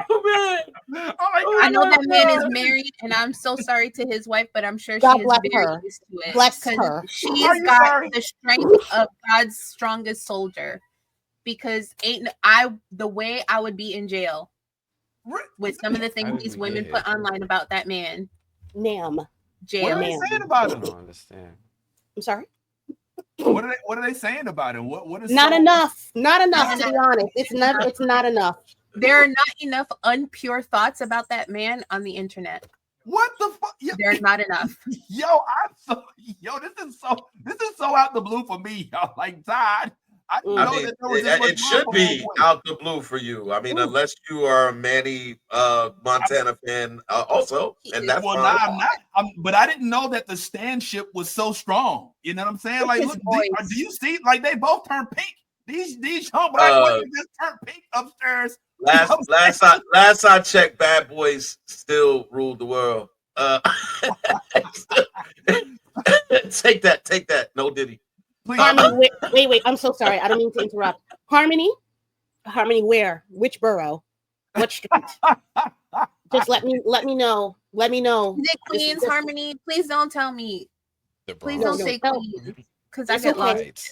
I know that man is married, and I'm so sorry to his wife, but I'm sure she is very used to it. Bless her. She's got the strength of God's strongest soldier. Because the way I would be in jail with some of the things these women put online about that man. Jail. What are they saying about him? I don't understand. I'm sorry. What are they saying about him? What is not enough? Not enough, to be honest. It's not enough. There are not enough unpure thoughts about that man on the internet. What the fuck? There's not enough. This is so out the blue for me, y'all. Like, Todd. I mean, it should be out the blue for you. I mean, unless you are a Manny Montana fan, also, and that's fine. I'm not. But I didn't know that the standship was so strong. You know what I'm saying? Like, look, do you see? Like, they both turned pink. These young black women just turned pink upstairs. Last I checked, Bad Boys still ruled the world. Take that. No Diddy. Harmony, wait. I'm so sorry. I don't mean to interrupt. Harmony, where? Which borough? What street? Just let me know. Let me know. Is it Queens, Harmony? Please don't tell me. Please don't say Queens, because I get lost.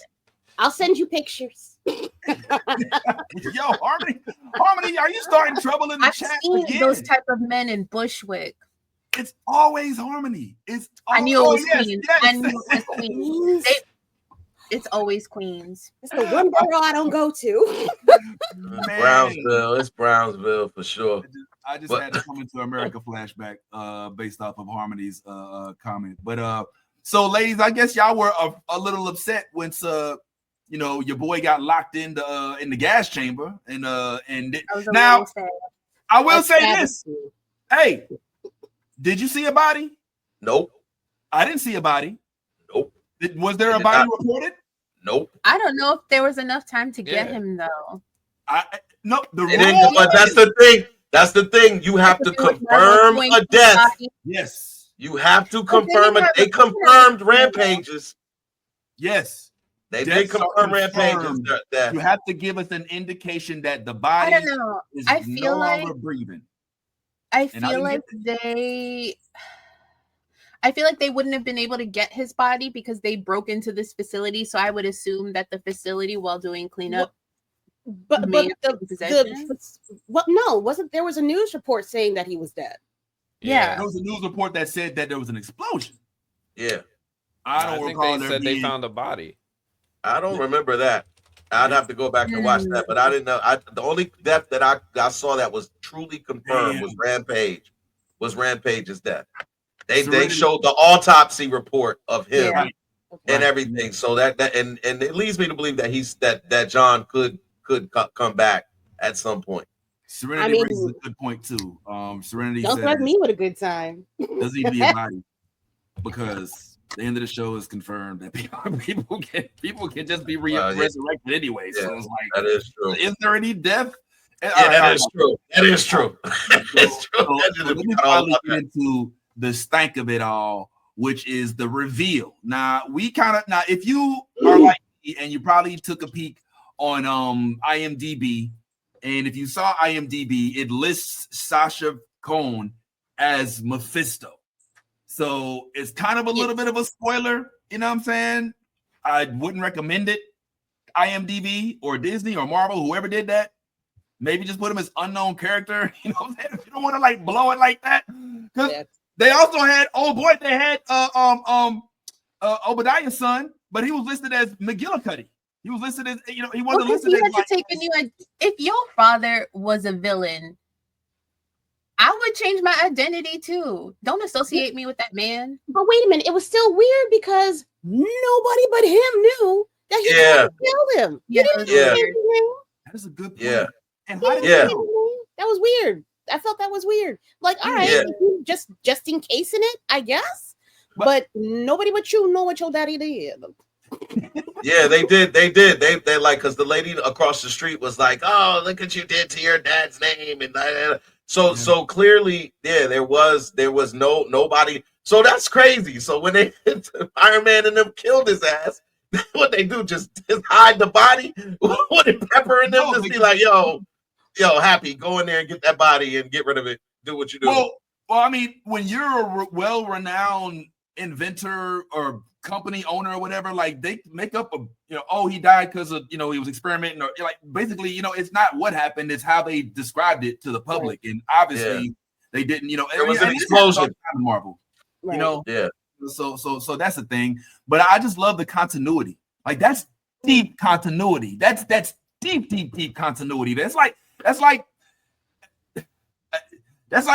I'll send you pictures. Yo, Harmony, are you starting trouble in the chat again? Those type of men in Bushwick. It's always Harmony. I knew it was Queens. Yes. I knew it was Queens. It's always Queens. It's the one borough I don't go to. Brownsville. It's Brownsville for sure. I just had to come into America flashback based off of Harmony's comment. But so ladies, I guess y'all were a little upset once your boy got locked in the gas chamber and now I will say this. Hey, did you see a body? Nope. I didn't see a body. Nope. Was there a body reported? Nope. I don't know if there was enough time to get him though. No, but that's the thing. That's the thing. You have to confirm a death. Yes. You have to confirm it. They confirmed rampages. Yes. They did confirm rampages. You have to give us an indication that the body is no longer breathing. I feel like they wouldn't have been able to get his body because they broke into this facility. So I would assume that the facility, while doing cleanup, wasn't there was a news report saying that he was dead? Yeah. There was a news report that said that there was an explosion. Yeah. I think they said they found a body. I don't remember that. I'd have to go back and watch that, but I didn't know. The only death that I saw that was truly confirmed was Rampage. Was Rampage's death. They showed the autopsy report of him and everything. So that and it leads me to believe that that John could come back at some point. Serenity raises a good point too. Serenity don't threaten me with a good time. Doesn't need to be a body because the end of the show is confirmed that people can just be resurrected anyway. So it's like that is true. Is there any death That is true. That is true. That's true. So let me finally get into the stank of it all, which is the reveal. Now, if you are like me and you probably took a peek on IMDb, and if you saw IMDb, it lists Sacha Cohen as Mephisto. So it's kind of a little bit of a spoiler, you know what I'm saying? I wouldn't recommend it. IMDb or Disney or Marvel, whoever did that, maybe just put him as unknown character. You know what I'm saying? If you don't want to like blow it like that. Because they also had, Obadiah's son, but he was listed as McGillicuddy. He was listed as, he wasn't listed as like, if your father was a villain, I would change my identity too. Don't associate me with that man. But wait a minute, it was still weird because nobody but him knew that he killed him. That is a good point. Yeah. And how did that was weird. I felt that was weird. Like, all right, just in case in it, I guess. But nobody but you know what your daddy did. Yeah, they did. They like, because the lady across the street was like, "Oh, look what you did to your dad's name," and so clearly, there was nobody. So that's crazy. So when they Iron Man and them killed his ass, what they do just hide the body with Pepper and them, just be like, yo, Happy, go in there and get that body and get rid of it. Do what you do. Well, I mean, when you're a well-renowned inventor or company owner or whatever, like they make up he died because of he was experimenting, or like basically it's not what happened, it's how they described it to the public, and obviously they didn't. There was an explosion. Marvel, Yeah. So that's the thing. But I just love the continuity. Like that's deep continuity. That's deep continuity. That's like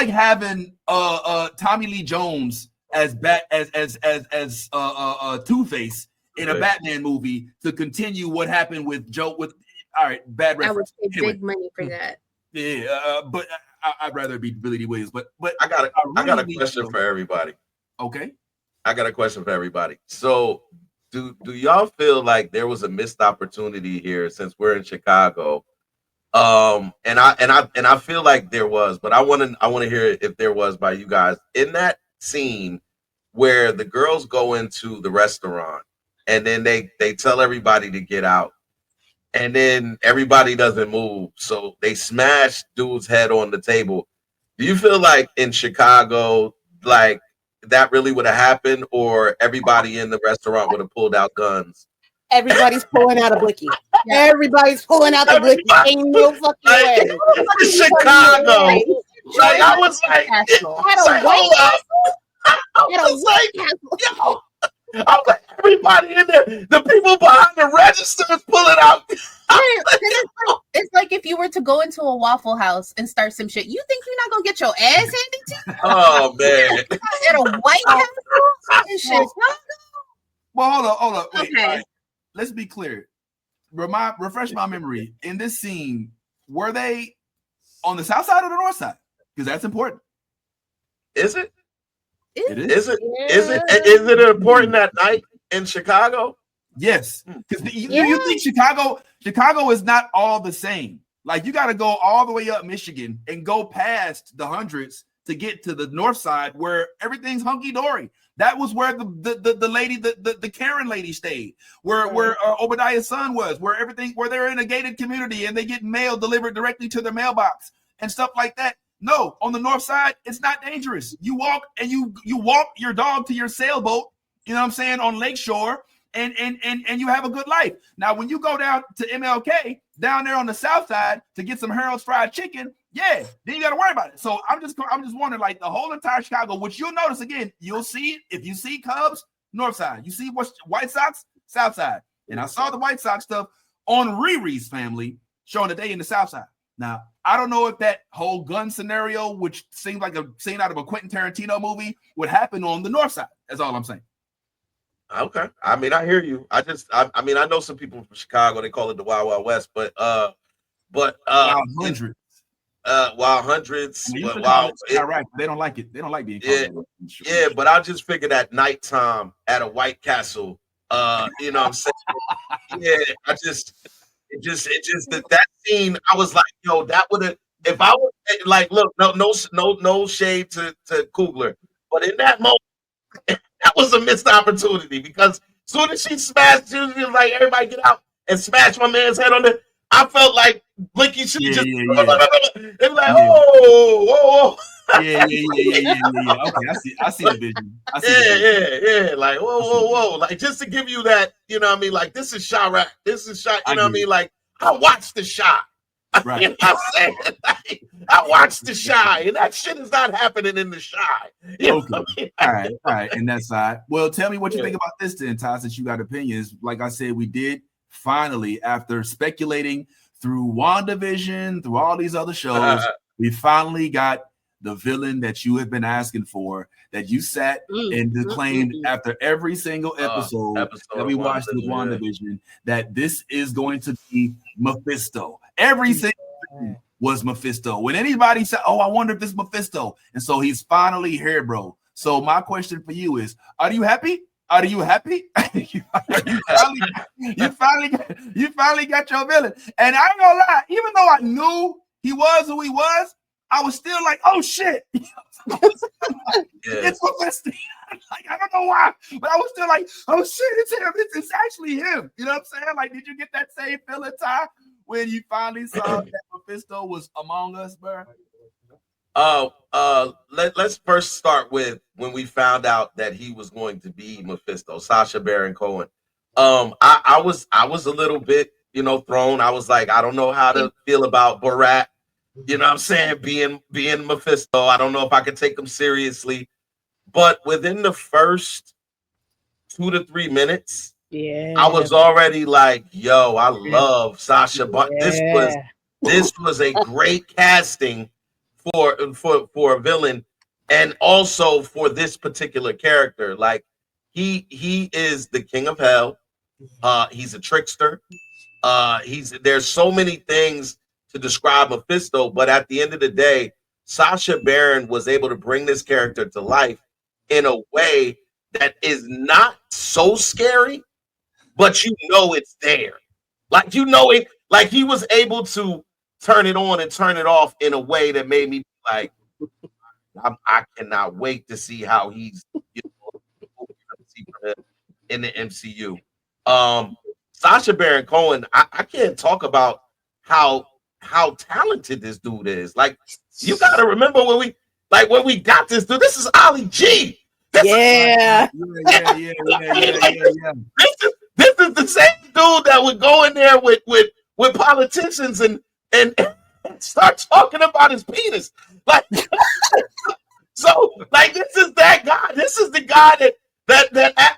having Tommy Lee Jones as Two-Face in a Batman movie to continue what happened with Joe. Bad reference. I would pay big money for that. Yeah, but I'd rather be Riri Williams. But I got a question for everybody. Okay, I got a question for everybody. So, do y'all feel like there was a missed opportunity here since we're in Chicago? And I feel like there was, but I want to hear if there was by you guys in that scene where the girls go into the restaurant and then they tell everybody to get out, and then everybody doesn't move, so they smash dude's head on the table. Do you feel like in Chicago, like that really would have happened, or everybody in the restaurant would have pulled out guns? Everybody's pulling out a blicky. Everybody's pulling out the blicky. Ain't no fucking way. Chicago. Like I was like, I was like, everybody in there, the people behind the registers pulling out. It's like if you were to go into a Waffle House and start some shit, you think you're not gonna get your ass handed to you? Oh man! At a White House and shit. Well, hold up. Wait, okay. Right. Let's be clear. Refresh my memory. In this scene, were they on the south side or the north side? Because that's important. Is it? It is. Is it important that night in Chicago? Yes. Because you think Chicago is not all the same. Like you got to go all the way up Michigan and go past the hundreds to get to the north side where everything's hunky dory. That was where the lady, the Karen lady stayed, where Obadiah's son was, where they're in a gated community and they get mail delivered directly to their mailbox and stuff like that. No, on the north side, it's not dangerous. You walk and you walk your dog to your sailboat, you know what I'm saying, on Lakeshore, and you have a good life. Now, when you go down to MLK, down there on the south side to get some Harold's fried chicken, then you got to worry about it. So I'm just wondering, like the whole entire Chicago, which you'll notice again, you'll see if you see Cubs, north side, you see White Sox, south side, and I saw the White Sox stuff on Riri's family showing that they in the south side. Now, I don't know if that whole gun scenario, which seems like a scene out of a Quentin Tarantino movie, would happen on the north side. That's all I'm saying. Okay. I mean, I hear you. I mean, I know some people from Chicago, they call it the Wild Wild West, but Wild Hundreds. Wild Hundreds. Right. They don't like it. They don't like being called. Yeah, but I just figured at nighttime at a White Castle, you know what I'm saying? Yeah, It just that scene. I was like, yo, that would have. If I was like, look, no shade to Coogler, but in that moment, that was a missed opportunity because as soon as she smashed, she was like, everybody get out and smash my man's head on the. I felt like Blinky should just. They were like, whoa. Yeah. Okay, I see the vision. Yeah. Like, whoa. Like, just to give you that, you know what I mean? Like, this is Chirac. This is shot, you know what I mean? Like, I watched the shot. Right. You know what I'm saying? Like, I watched the Shy, and that shit is not happening in the Shy. You know okay. All right. And that side. Well, tell me what you think about this then, Ty, since you got opinions. Like I said, we did finally, after speculating through WandaVision, through all these other shows, we finally got the villain that you have been asking for, that you sat and claimed after every single episode that we watched with WandaVision, that this is going to be Mephisto. Every single thing was Mephisto. When anybody said, "Oh, I wonder if it's Mephisto," and so he's finally here, bro. So my question for you is: are you happy? Are you happy? you finally got your villain. And I ain't gonna lie, even though I knew he was who he was, I was still like, "Oh shit!" It's Mephisto. Like, I don't know why, but I was still like, "Oh shit, it's him! It's actually him." You know what I'm saying? Like, did you get that same feeling, Ty, when you finally saw that Mephisto was among us, bro? Let's first start with when we found out that he was going to be Mephisto, Sacha Baron Cohen. I was a little bit, thrown. I was like, I don't know how to feel about Borat. You know what I'm saying? Being Mephisto. I don't know if I could take him seriously. But within the first 2 to 3 minutes, I was already like, yo, I love Sacha. But this was a great casting for a villain, and also for this particular character. Like, he is the king of hell. He's a trickster. There's so many things to describe Mephisto, but at the end of the day, Sacha Baron was able to bring this character to life in a way that is not so scary, but it's there. Like, it, like he was able to turn it on and turn it off in a way that made me like, I cannot wait to see how he's in the MCU. Sacha Baron Cohen, I can't talk about how talented this dude is. Like, you got to remember when we got this dude. This is Ali G. This is the same dude that would go in there with politicians and start talking about his penis. Like, so, like, this is that guy. This is the guy that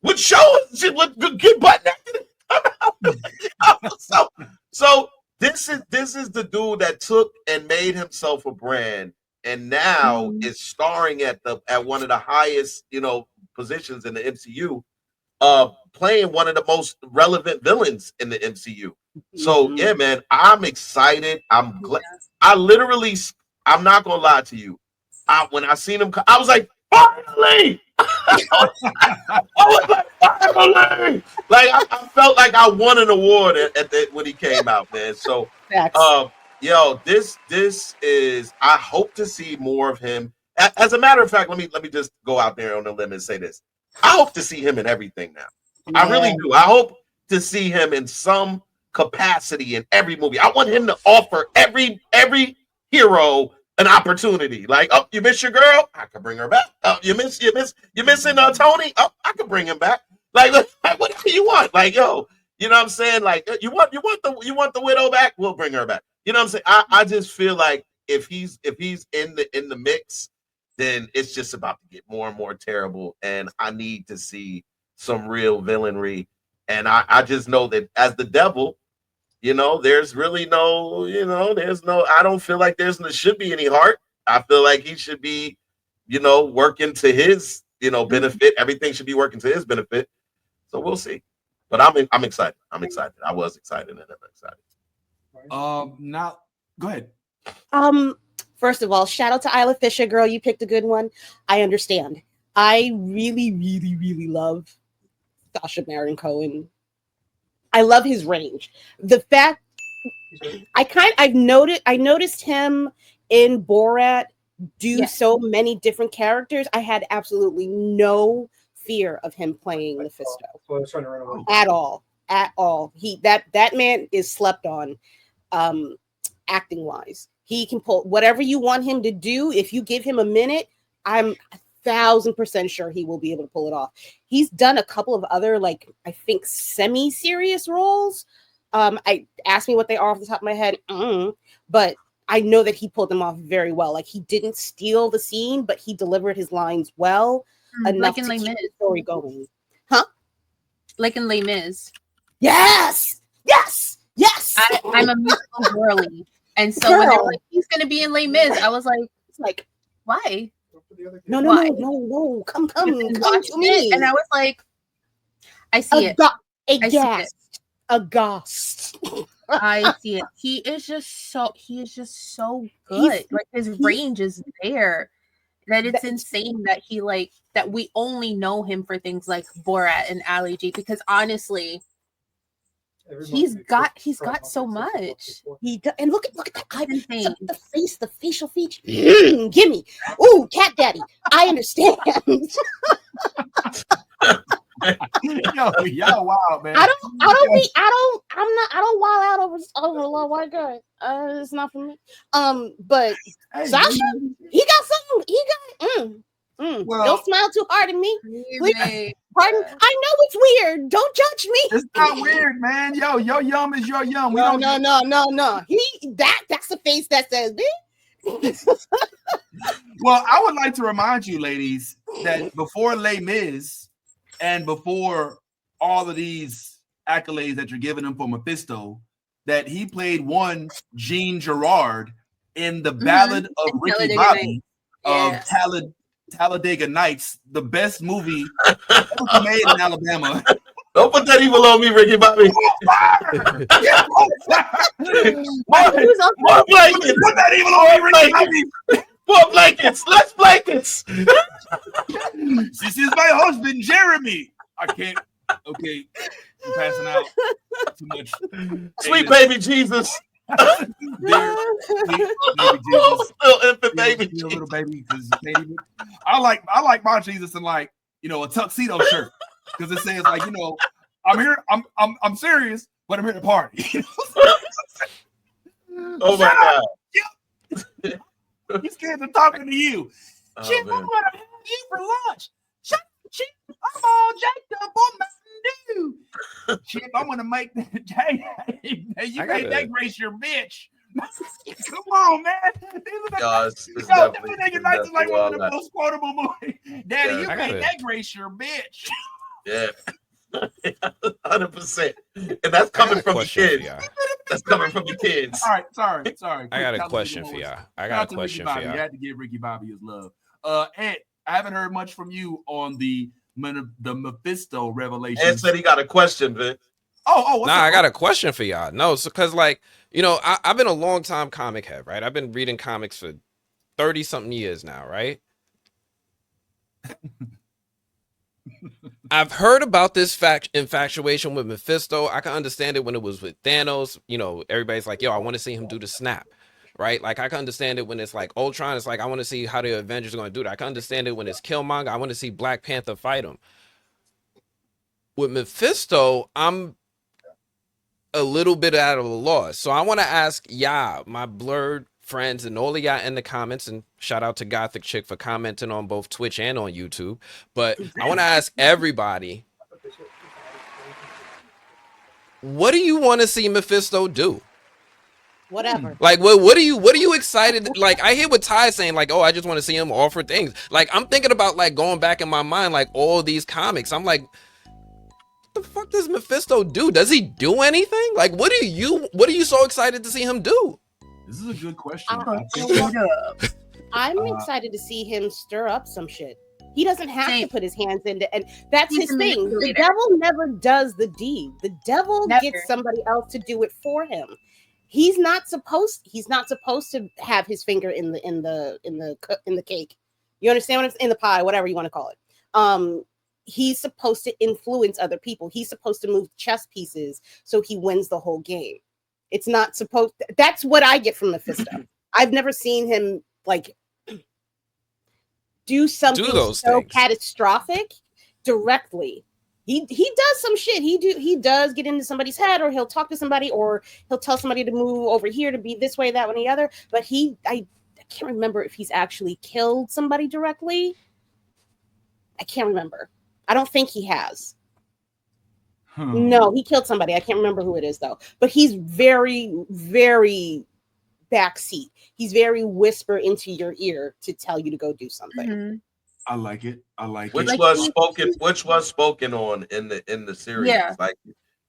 would show us shit, would get butt naked. So this is the dude that took and made himself a brand, and now is starring at one of the highest positions in the MCU, playing one of the most relevant villains in the MCU. So yeah, man, I'm excited. I'm glad. I'm not gonna lie to you. When I seen him, I was like, finally! I was like, finally! Like, I felt like I won an award when he came out, man. So, this is. I hope to see more of him. As a matter of fact, let me just go out there on a limb and say this. I hope to see him in everything now. Yeah. I really do. I hope to see him in some capacity in every movie. I want him to offer every hero an opportunity. Like, oh, you miss your girl? I can bring her back. Oh, you're missing Tony? Oh, I can bring him back. Like what do you want? Like, yo, you know what I'm saying? Like, you want the widow back? We'll bring her back. You know what I'm saying? I just feel like if he's in the mix, then it's just about to get more and more terrible. And I need to see some real villainry. And I just know that as the devil, there's really no, I don't feel like there should be any heart. I feel like he should be, working to his, benefit. Everything should be working to his benefit. So we'll see. But I'm excited. I'm excited. I was excited and I'm excited. Now go ahead. First of all, shout out to Isla Fisher, girl. You picked a good one. I understand. I really, really, really love Sacha Baron Cohen. I love his range. The fact I noticed him in Borat do so many different characters. I had absolutely no fear of him playing Mephisto at all. That man is slept on, acting wise. He can pull whatever you want him to do. If you give him a minute, I'm 1,000% sure he will be able to pull it off. He's done a couple of other, like, I think semi-serious roles. I asked me what they are off the top of my head, but I know that he pulled them off very well. Like, he didn't steal the scene, but he delivered his lines well enough to keep the story going. Huh? Like in Les Mis. Yes. I'm a musical girly, and so when they were like, he's gonna be in Les Mis, I was like, why? No, come to me. And I was like, I see it. Aghast. I see it. He is just so good. Like, his range is there. That it's insane that that we only know him for things like Borat and Ali G, because honestly, he's got so much. He does, and look at that eye, the face, the facial feature. Gimme, ooh, cat daddy. I understand. Y'all wild, man. I don't wild out over a little white guy. It's not for me. But Sasha, he got something. He got. Well, don't smile too hard at me. Pardon. I know it's weird. Don't judge me. It's not weird, man. Yo, your yum is your yum. No. That's the face that says this. Well, I would like to remind you, ladies, that before Les Mis and before all of these accolades that you're giving him for Mephisto, that he played one Jean Girard in the Ballad of Ricky Bobby of Talladega Nights, the best movie made in Alabama. Don't put that evil on me, Ricky Bobby. More blankets. Put that evil on me, Ricky Bobby. More blankets. Less blankets. This is my husband, Jeremy. I can't. Okay, I'm passing out too much. Sweet baby Jesus. Dear, sweet baby Jesus. Still infant baby. Still little baby. I like my Jesus in, like, a tuxedo shirt, because it says, like, I'm here. I'm serious, but I'm here to party. Oh my God. These kids are talking to you. Chip, I'm gonna have you for lunch. Shut up, Chip. I'm all jacked up on my new. Chip, I'm gonna make that. You made that Grace your bitch. Come on, man. This definitely is like one of the most quotable movies. Daddy, you made that Grace your bitch. Yeah. 100%. And that's coming from the kids. That's coming from the kids. All right, sorry. I got a question for y'all. You had to give Ricky Bobby his love. Ed, I haven't heard much from you on the Mephisto revelation. Ed said he got a question, Vic. I got a question for y'all. No, so because, like, I've been a long time comic head, right? I've been reading comics for 30-something years now, right? I've heard about this infatuation with Mephisto. I can understand it when it was with Thanos. Everybody's like, yo, I want to see him do the snap, right? Like, I can understand it when it's like Ultron. It's like, I want to see how the Avengers are going to do that. I can understand it when it's Killmonger. I want to see Black Panther fight him. With Mephisto, I'm a little bit out of a loss. So I want to ask my Blerd friends, and all of y'all in the comments, and shout out to Gothic Chick for commenting on both Twitch and on YouTube. But I want to ask everybody, what do you want to see Mephisto do? Whatever. Like, what are you excited? Like, I hear what Ty's saying, like, oh, I just want to see him offer things. Like, I'm thinking about, like, going back in my mind, like, all these comics. I'm like, what the fuck does Mephisto do? Does he do anything? Like, what are you so excited to see him do? This is a good question. I'm excited to see him stir up some shit. He doesn't have to put his hands into, and that's his thing. The devil never does the deed. The devil gets somebody else to do it for him. He's not supposed to have his finger in the cake. You understand what I'm saying? In the pie, whatever you want to call it. he's supposed to influence other people. He's supposed to move chess pieces so he wins the whole game. It's not supposed. That's what I get from Mephisto. I've never seen him like do something so things. Catastrophic directly. He does some shit. He does get into somebody's head, or he'll talk to somebody, or he'll tell somebody to move over here to be this way, that one, the other. But I can't remember if he's actually killed somebody directly. I can't remember. I don't think he has. No, he killed somebody. I can't remember who it is though. But he's very, very backseat. He's very whisper into your ear to tell you to go do something. Mm-hmm. I like it. I like which it. was spoken on in the series. Yeah. Like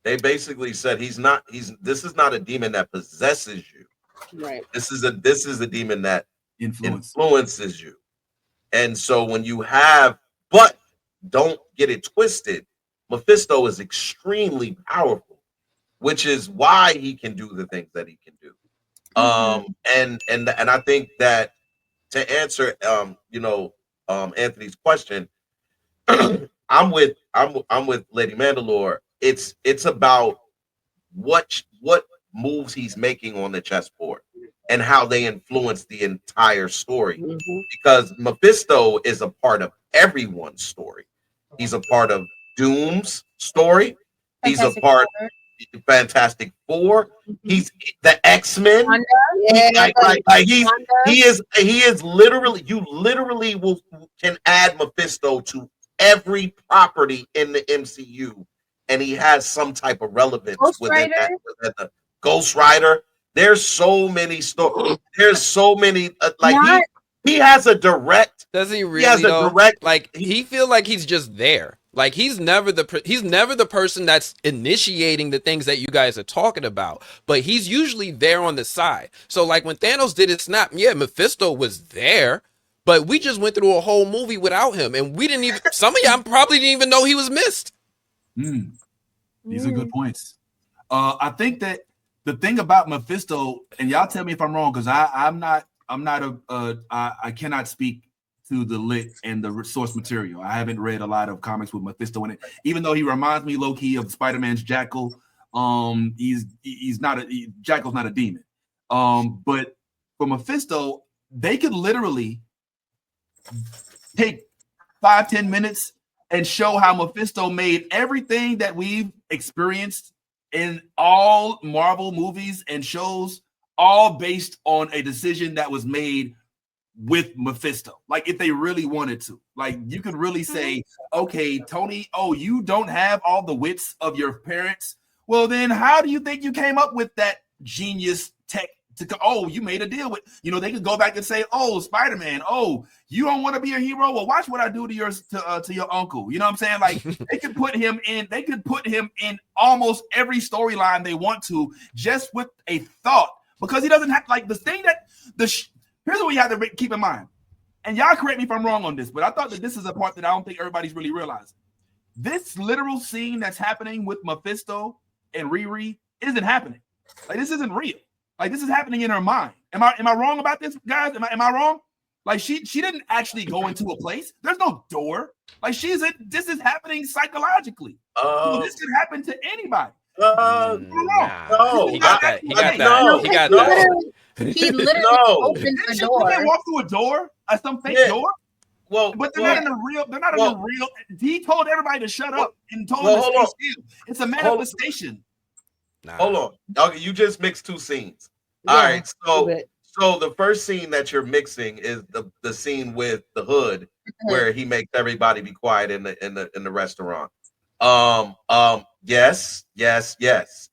they basically said this is not a demon that possesses you. Right. This is a demon that influences you. And so when you have, but don't get it twisted, Mephisto is extremely powerful, which is why he can do the things that he can do. And I think that to answer Anthony's question, I'm with Lady Mandalore. It's about what moves he's making on the chessboard and how they influence the entire story. Because Mephisto is a part of everyone's story. He's a part of Doom's story. He's a part of Fantastic Four. He's the X-Men. He is literally, you literally can add Mephisto to every property in the MCU, and he has some type of relevance within that. Ghost Rider. There's so many stories. There's so many he has a direct. Does he really? He has a direct. Like he feel like he's just there. Like he's never the person that's initiating the things that you guys are talking about, but he's usually there on the side. So like when Thanos did his snap, yeah, Mephisto was there, but we just went through a whole movie without him, and we didn't even. Some of y'all probably didn't even know he was missed. These are good points. I think that the thing about Mephisto, and y'all tell me if I'm wrong, because I cannot speak to the lit and the source material. I haven't read a lot of comics with Mephisto in it, even though he reminds me low key of Spider-Man's Jackal. Jackal's not a demon. But for Mephisto, they could literally take 5-10 minutes and show how Mephisto made everything that we've experienced in all Marvel movies and shows, all based on a decision that was made with Mephisto. Like if they really wanted to, like you could really say, okay, Tony, you don't have all the wits of your parents. Well, then how do you think you came up with that genius tech you made a deal with, they could go back and say, Spider-Man, you don't want to be a hero? Well, watch what I do to your uncle. You know what I'm saying? Like they could put him in almost every storyline they want to, just with a thought, because he doesn't have like the thing that here's what you have to keep in mind. And y'all correct me if I'm wrong on this, but I thought that this is a part that I don't think everybody's really realizing. This literal scene that's happening with Mephisto and Riri isn't happening. Like this isn't real. Like this is happening in her mind. Am I wrong about this, guys? Am I wrong? Like she didn't actually go into a place. There's no door. Like this is happening psychologically. So this could happen to anybody. No. He got that. He literally opened the door. They walk through a door, some fake door. Well, but they're not in the real. They're not in the real. He told everybody to shut up and told them to stay still. It's a manifestation. Hold on. Okay, you just mixed two scenes. All right. So the first scene that you're mixing is the scene with the hood where he makes everybody be quiet in the restaurant. Yes.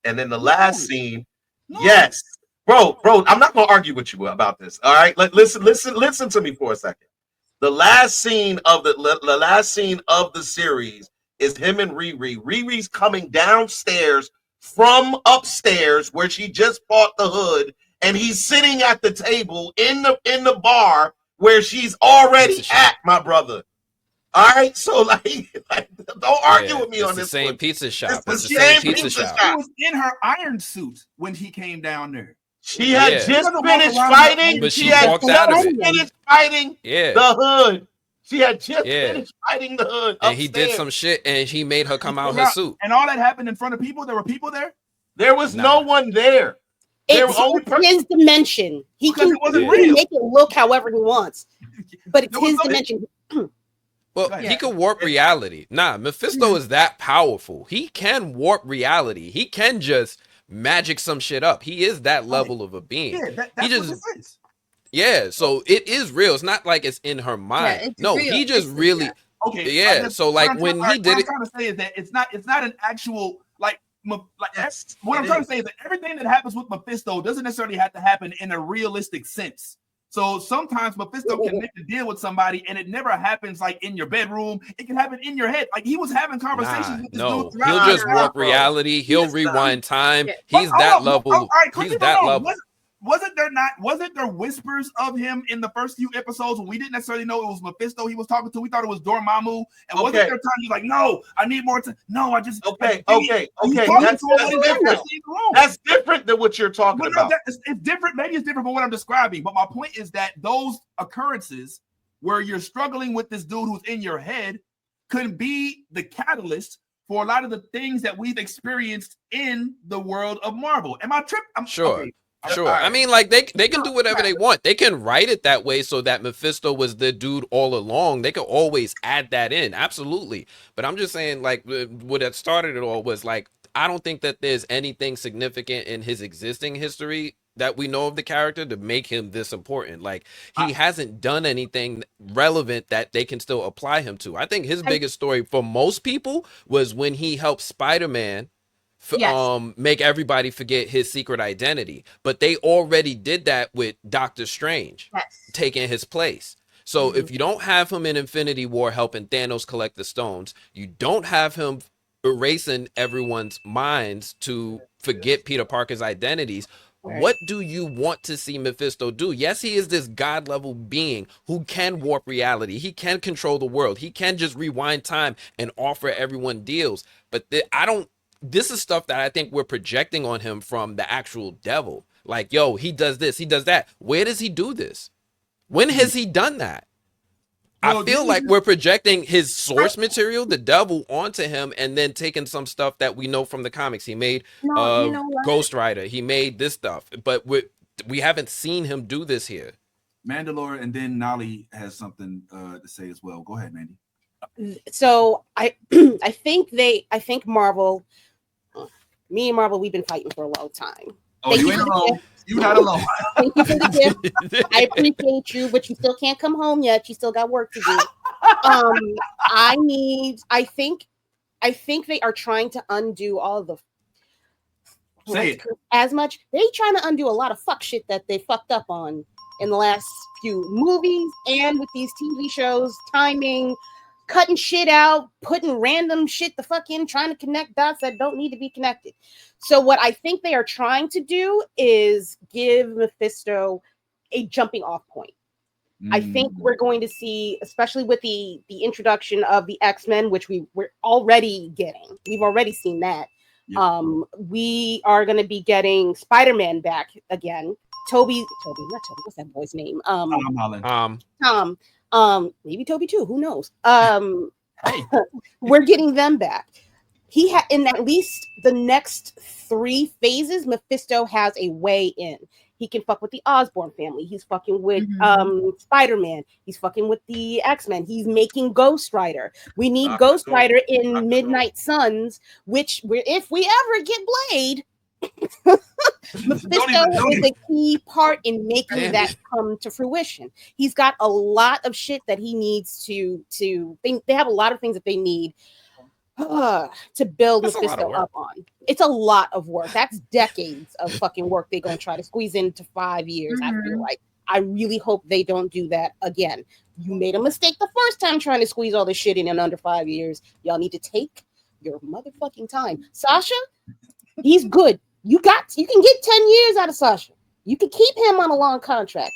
And then the last scene, yes. Bro, I'm not gonna argue with you about this. All right. Listen to me for a second. The last scene of the series is him and Riri. Riri's coming downstairs from upstairs where she just bought the hood, and he's sitting at the table in the bar where she's already at, my brother. All right, so like don't argue with me on this. It's the same pizza shop. It's the same pizza shop. She was in her iron suit when he came down there. She had just finished fighting. But she walked out of it. Finished fighting the hood. She had just finished fighting the Hood, and he did some shit, and he made her come out her suit. And all that happened in front of people. There were people there. There was no one there. It's his dimension. He can make it look however he wants, but it's his dimension. Well, he could warp reality. Nah, Mephisto is that powerful. He can warp reality. He can just magic some shit up. He is that level of a being. Yeah, that's what this is. Yeah, so it is real. It's not like it's in her mind. No, real. he just really. Okay. Yeah. So like when he did it, what I'm trying to say is that it's not an actual what I'm trying to say is that everything that happens with Mephisto doesn't necessarily have to happen in a realistic sense. So sometimes Mephisto can make a deal with somebody, and it never happens like in your bedroom. It can happen in your head. Like he was having conversations with this dude. He'll just warp reality. He'll rewind time. He's that level. He's that level. Wasn't there whispers of him in the first few episodes when we didn't necessarily know it was Mephisto he was talking to? We thought it was Dormammu. And wasn't there times he's like, no, I need more time. No, I just okay. That's different than what you're talking about. It's different. Maybe it's different from what I'm describing. But my point is that those occurrences where you're struggling with this dude who's in your head could be the catalyst for a lot of the things that we've experienced in the world of Marvel. Am I tripping? I'm sure. Okay. Sure. I mean, like they can do whatever they want. They can write it that way so that Mephisto was the dude all along. They could always add that in. Absolutely. But I'm just saying, like, what had started it all was like, I don't think that there's anything significant in his existing history that we know of the character to make him this important. Like he hasn't done anything relevant that they can still apply him to. I think his biggest story for most people was when he helped Spider-Man make everybody forget his secret identity, but they already did that with Doctor Strange taking his place. So if you don't have him in Infinity War helping Thanos collect the stones, you don't have him erasing everyone's minds to forget Peter Parker's identities. What do you want to see Mephisto do? Yes, he is this god level being who can warp reality. He can control the world. He can just rewind time and offer everyone deals. But this is stuff that I think we're projecting on him from the actual devil. Like, yo, he does this, he does that. Where does he do this? When has he done that? I feel like we're projecting his source material, the devil, onto him and then taking some stuff that we know from the comics. He made Ghost Rider. He made this stuff. But we haven't seen him do this here. Mandalore, and then Nolly has something to say as well. Go ahead, Mandy. So I think Marvel, me and Marvel, we've been fighting for a long time. Oh, you ain't alone. You're not alone. Thank you for the gift. I appreciate you, but you still can't come home yet. You still got work to do. I think they are trying to undo all the as much. They trying to undo a lot of fuck shit that they fucked up on in the last few movies and with these TV shows, timing, cutting shit out, putting random shit the fuck in, trying to connect dots that don't need to be connected. So what I think they are trying to do is give Mephisto a jumping off point. I think we're going to see, especially with the introduction of the X-Men, which we're already getting. We've already seen that. Yep. We are going to be getting Spider-Man back again. Toby, what's that boy's name? Tom. Maybe Toby too. Who knows? We're getting them back. He had in at least the next 3 phases. Mephisto has a way in. He can fuck with the Osborn family. He's fucking with Spider-Man. He's fucking with the X-Men. He's making Ghost Rider. We need Ghost Rider in Midnight Suns, which if we ever get Blade, Mephisto is a key part in making that come to fruition. He's got a lot of shit that he needs to think. They have a lot of things that they need to build Mephisto up on. It's a lot of work. That's decades of fucking work they're going to try to squeeze into 5 years. I feel like. I really hope they don't do that again. You made a mistake the first time trying to squeeze all this shit in under 5 years. Y'all need to take your motherfucking time. Sasha, he's good. You can get 10 years out of Sasha. You can keep him on a long contract.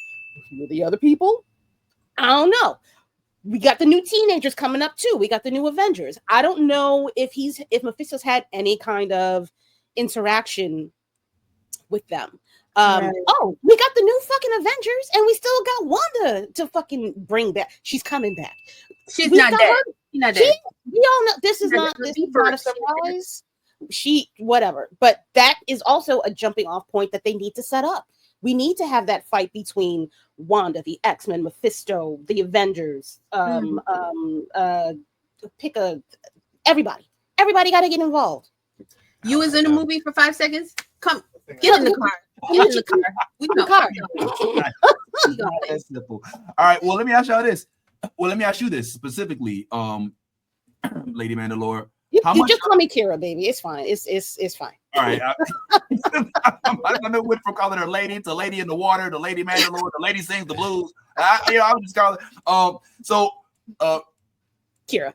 With the other people, I don't know. We got the new teenagers coming up too. We got the new Avengers. I don't know if Mephisto's had any kind of interaction with them. Oh, we got the new fucking Avengers, and we still got Wanda to fucking bring back. She's coming back. She's not dead. She's not dead. We all know this is not a surprise. She whatever, but that is also a jumping off point that they need to set up. We need to have that fight between Wanda, the X-Men, Mephisto, the Avengers. Pick everybody. Everybody got to get involved. You was in a movie for 5 seconds. Come, get in the car. Get in the car. We in the car. That's simple. All right. Well, let me ask y'all this. Well, let me ask you this specifically, Lady Mandalore. You just call me Kira, baby. It's fine. It's fine. All right. I know went from calling her lady to lady in the water, the Lady Mandalore, the lady sings the blues. I would just call it. Kira.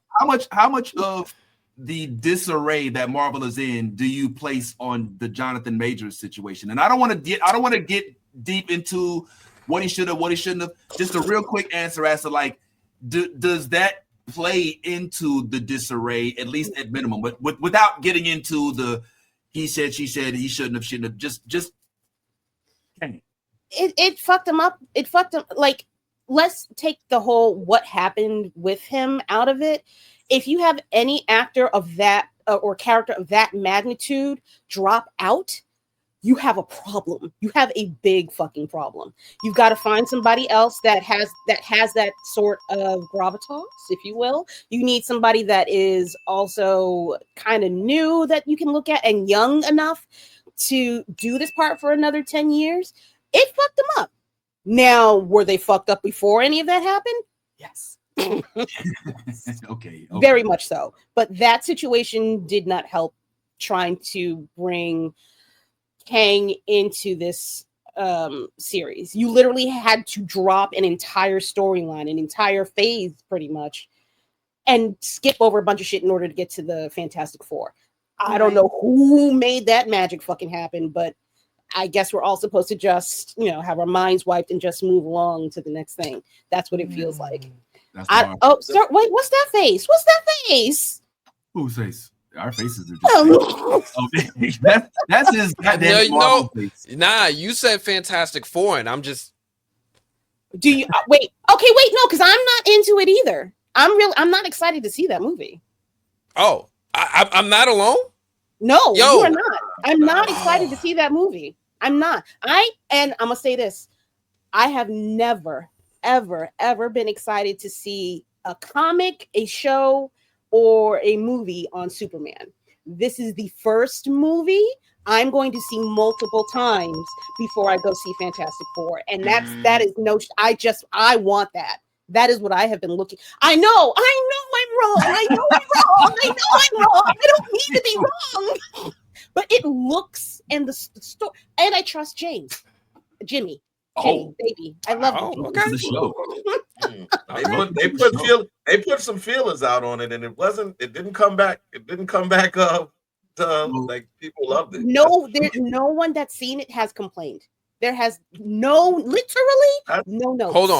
How much of the disarray that Marvel is in do you place on the Jonathan Majors situation? And I don't want to get deep into what he should have, what he shouldn't have. Just a real quick answer as to like, does that play into the disarray, at least at minimum, but without getting into the he said, she said, he shouldn't have, just it fucked him up. It fucked him. Like, let's take the whole what happened with him out of it. If you have any actor of that or character of that magnitude drop out, you have a problem. You have a big fucking problem. You've got to find somebody else that has that sort of gravitas, if you will. You need somebody that is also kind of new that you can look at and young enough to do this part for another 10 years. It fucked them up. Now, were they fucked up before any of that happened? Yes. Okay. Very much so. But that situation did not help trying to bring Kang into this series. You literally had to drop an entire storyline, an entire phase pretty much, and skip over a bunch of shit in order to get to the Fantastic Four. I don't know who made that magic fucking happen, but I guess we're all supposed to just, have our minds wiped and just move along to the next thing. That's what it feels like. Sir, wait, what's that face? What's that face? Whose face? Our faces are just that's his goddamn face. Nah, you said Fantastic Four, and I'm just. Do you wait? Okay, wait, no, because I'm not into it either. I'm not excited to see that movie. Oh, I'm not alone. No, you are not. I'm not excited to see that movie. I'm not. And I'm gonna say this: I have never, ever been excited to see a comic, a show, or a movie on Superman. This is the first movie I'm going to see multiple times before I go see Fantastic Four. And that is no, I want that. That is what I have been looking. I know I'm wrong. I know I'm wrong. I don't mean to be wrong. But it looks and the story, and I trust Jimmy, baby. I love him. Okay. The show. They put some feelers out on it, and it didn't come back. It didn't come back up. Like people loved it. No, there's no one that's seen it has complained. There has no notes. Hold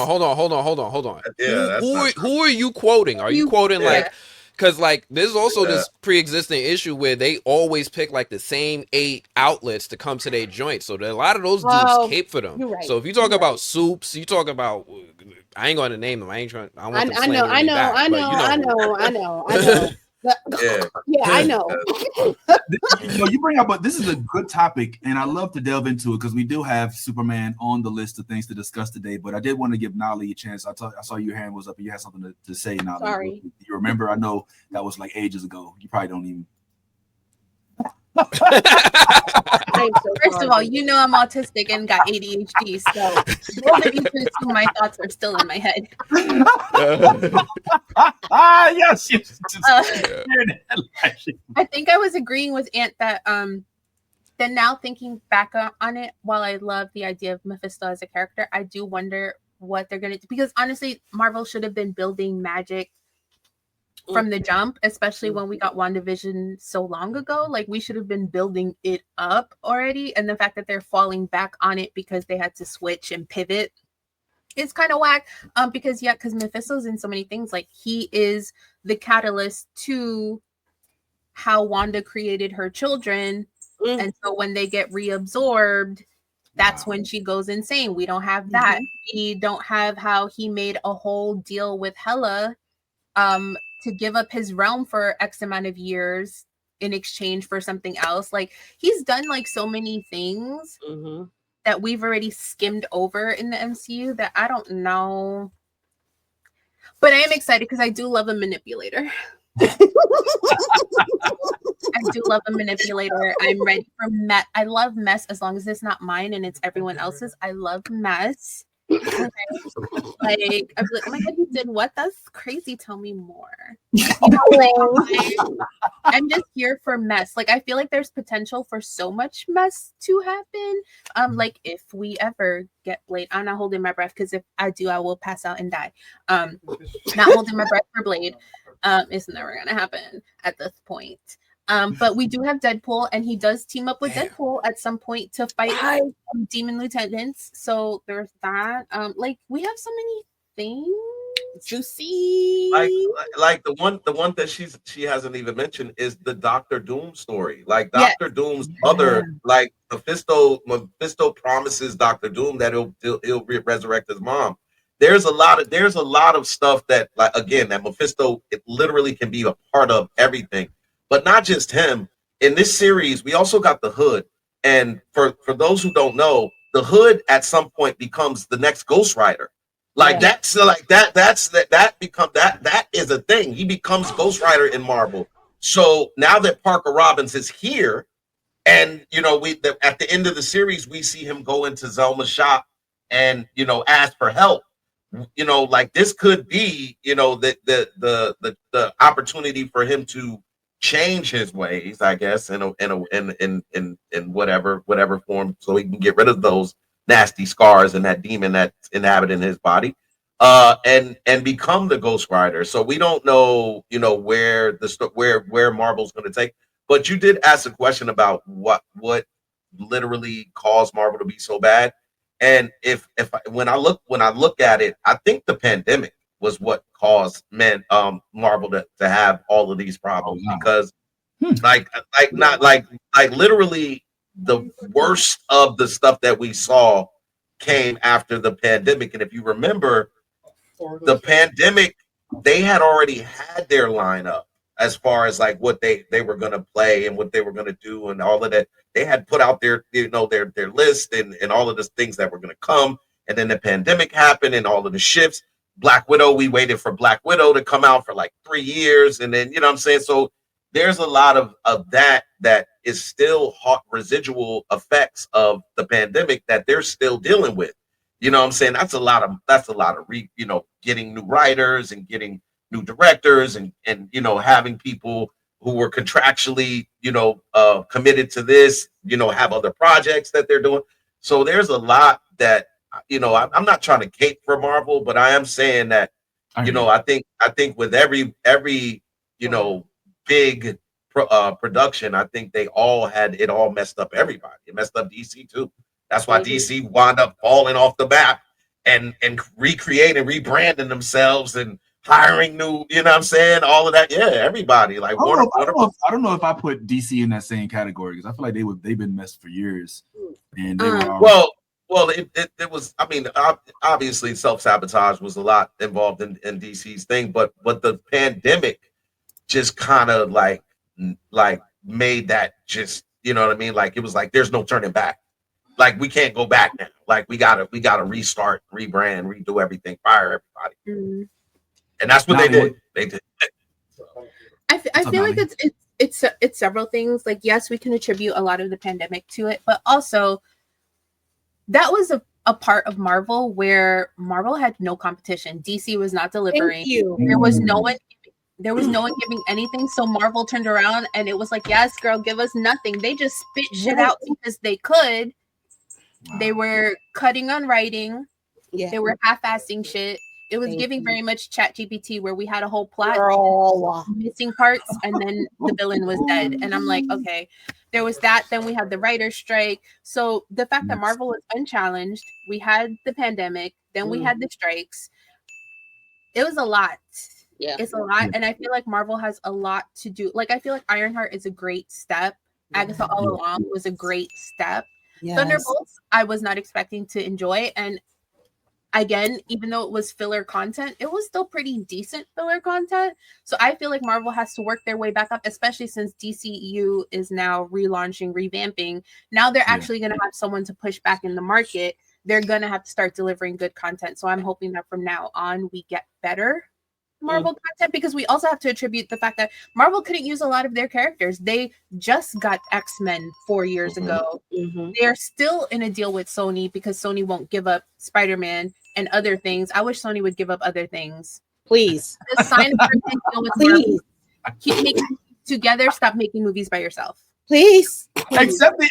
on. Yeah, who are you quoting? Are you quoting like? Because like there's also this pre-existing issue where they always pick like the same 8 outlets to come to their joint. So a lot of those dudes cape for them. Right. So if you talk about Soups, you talk about I ain't going to name them. I know. Yeah, I know. You bring up, but this is a good topic, and I love to delve into it because we do have Superman on the list of things to discuss today. But I did want to give Nolly a chance. I saw your hand was up, and you had something to say, Nolly. Sorry. You remember? I know that was like ages ago. You probably don't even. First of all, I'm autistic and got ADHD, so both of you can assume my thoughts are still in my head. Yes. I think I was agreeing with Ant that then now thinking back on it, while I love the idea of Mephisto as a character, I do wonder what they're gonna do, because honestly, Marvel should have been building magic from the jump, especially when we got WandaVision so long ago. Like, we should have been building it up already, and the fact that they're falling back on it because they had to switch and pivot is kind of whack. Because Mephisto's in so many things. Like, he is the catalyst to how Wanda created her children, and so when they get reabsorbed, That's when she goes insane. We don't have that. We don't have how he made a whole deal with Hela to give up his realm for X amount of years in exchange for something else. Like, he's done like so many things that we've already skimmed over in the MCU that I don't know. But I am excited because I do love a manipulator. I do love a manipulator. I'm ready for mess. I love mess as long as it's not mine and it's everyone else's. I love mess. Okay. Like, I'm like, oh my god, you did what? That's crazy. Tell me more. You know, like, I'm just here for mess. Like, I feel like there's potential for so much mess to happen. Like if we ever get Blade, I'm not holding my breath because if I do, I will pass out and die. Not holding my breath for Blade. It's never gonna happen at this point. But we do have Deadpool, and he does team up with Deadpool at some point to fight demon lieutenants. So there's that. Like, we have so many things. Juicy. Like the one that she hasn't even mentioned is the Doctor Doom story. Like Doctor Doom's mother, like Mephisto promises Doctor Doom that he'll resurrect his mom. There's a lot of stuff that, like, again, that Mephisto, it literally can be a part of everything. But not just him. In this series, we also got the Hood. And for those who don't know, the Hood at some point becomes the next Ghost Rider. Like that is a thing. He becomes Ghost Rider in Marvel. So now that Parker Robbins is here, and at the end of the series, we see him go into Zelma's shop and ask for help. Like this could be the opportunity for him to change his ways, I guess, in whatever form, so he can get rid of those nasty scars and that demon that's inhabiting his body, and become the Ghost Rider. So we don't know, where Marvel's going to take. But you did ask a question about what literally caused Marvel to be so bad, and when I look at it, I think the pandemic was what caused Marvel to have all of these problems, because literally the worst of the stuff that we saw came after the pandemic. And if you remember, the pandemic, they had already had their lineup as far as like what they were going to play and what they were going to do and all of that. They had put out their list and all of the things that were going to come. And then the pandemic happened and all of the shifts. Black Widow, we waited for Black Widow to come out for like 3 years. And then, what I'm saying? So there's a lot of that is still hot residual effects of the pandemic that they're still dealing with. What I'm saying? That's a lot of getting new writers and getting new directors and having people who were contractually, committed to this, have other projects that they're doing. So there's a lot that, I'm not trying to cape for Marvel, but I am saying that, I think with every big production, I think it all messed up everybody. It messed up DC too. That's why DC wound up falling off the map and recreating, rebranding themselves and hiring new, all of that. Yeah, everybody. Like I don't know if I put DC in that same category, because I feel like they've been messed for years. And they were Well, it was. I mean, obviously, self-sabotage was a lot involved in DC's thing, but the pandemic just kind of like made that just, like it was like there's no turning back. Like we can't go back now. Like we gotta restart, rebrand, redo everything, fire everybody, and that's what they did. They did. I feel like it's several things. Like, yes, we can attribute a lot of the pandemic to it, but also that was a part of Marvel where Marvel had no competition. DC was not delivering. There was no one giving anything. So Marvel turned around and it was like, yes, girl, give us nothing. They just spit shit out because they could. Wow. They were cutting on writing. Yeah. They were half-assing shit. It was giving very much ChatGPT, where we had a whole plot missing parts and then the villain was dead. And I'm like, okay, there was that. Then we had the writer's strike. So the fact that Marvel was unchallenged, we had the pandemic, then we had the strikes. It was a lot. Yeah, it's a lot. And I feel like Marvel has a lot to do. Like, I feel like Ironheart is a great step. Agatha All Along was a great step. Yes. Thunderbolts, I was not expecting to enjoy. And again, even though it was filler content, it was still pretty decent filler content. So I feel like Marvel has to work their way back up, especially since DCU is now relaunching, revamping. Now they're actually going to have someone to push back in the market. They're going to have to start delivering good content. So I'm hoping that from now on we get better Marvel content, because we also have to attribute the fact that Marvel couldn't use a lot of their characters. They just got X-Men 4 years ago. They're still in a deal with Sony because Sony won't give up Spider-Man and other things. I wish Sony would give up other things. Please. Just sign a deal with Marvel. Keep making together. Stop making movies by yourself. Please. Except the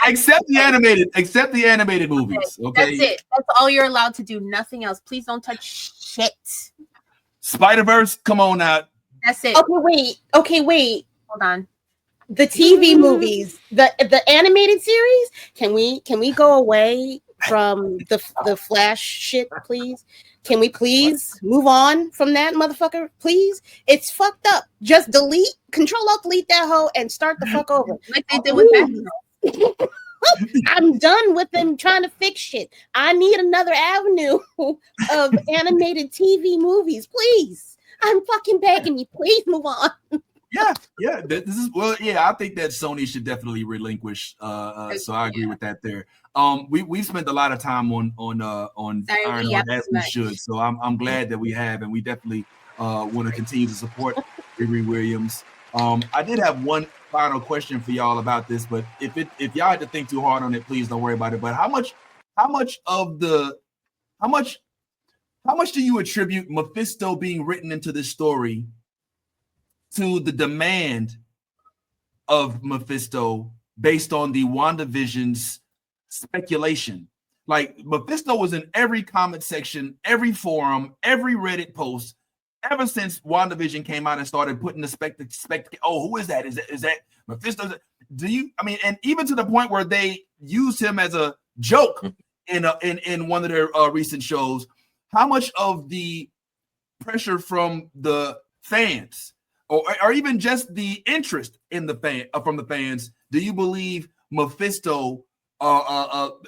animated movies. Okay. That's it. That's all you're allowed to do. Nothing else. Please don't touch shit. Spider-Verse, come on now. That's it. Okay, wait. Hold on. The TV movies, the animated series. Can we go away from the Flash shit, please? Can we please move on from that, motherfucker? Please. It's fucked up. Just Control-Alt-Delete that hoe and start the fuck over. Like they did with Batman. I'm done with them trying to fix shit. I need another avenue of animated TV movies, please. I'm fucking begging you. Please move on. Yeah. I think that Sony should definitely relinquish. So I agree with that there. We spent a lot of time on Ironheart as we should. So I'm glad that we have, and we definitely want to continue to support Riri Williams. I did have one final question for y'all about this, but if y'all had to think too hard on it, please don't worry about it. But how much do you attribute Mephisto being written into this story to the demand of Mephisto based on the WandaVision's speculation? Like, Mephisto was in every comment section, every forum, every Reddit post ever since WandaVision came out and started putting the who is that? Is that Mephisto? And even to the point where they used him as a joke in one of their recent shows. How much of the pressure from the fans, or even just the interest in from the fans, do you believe Mephisto? Do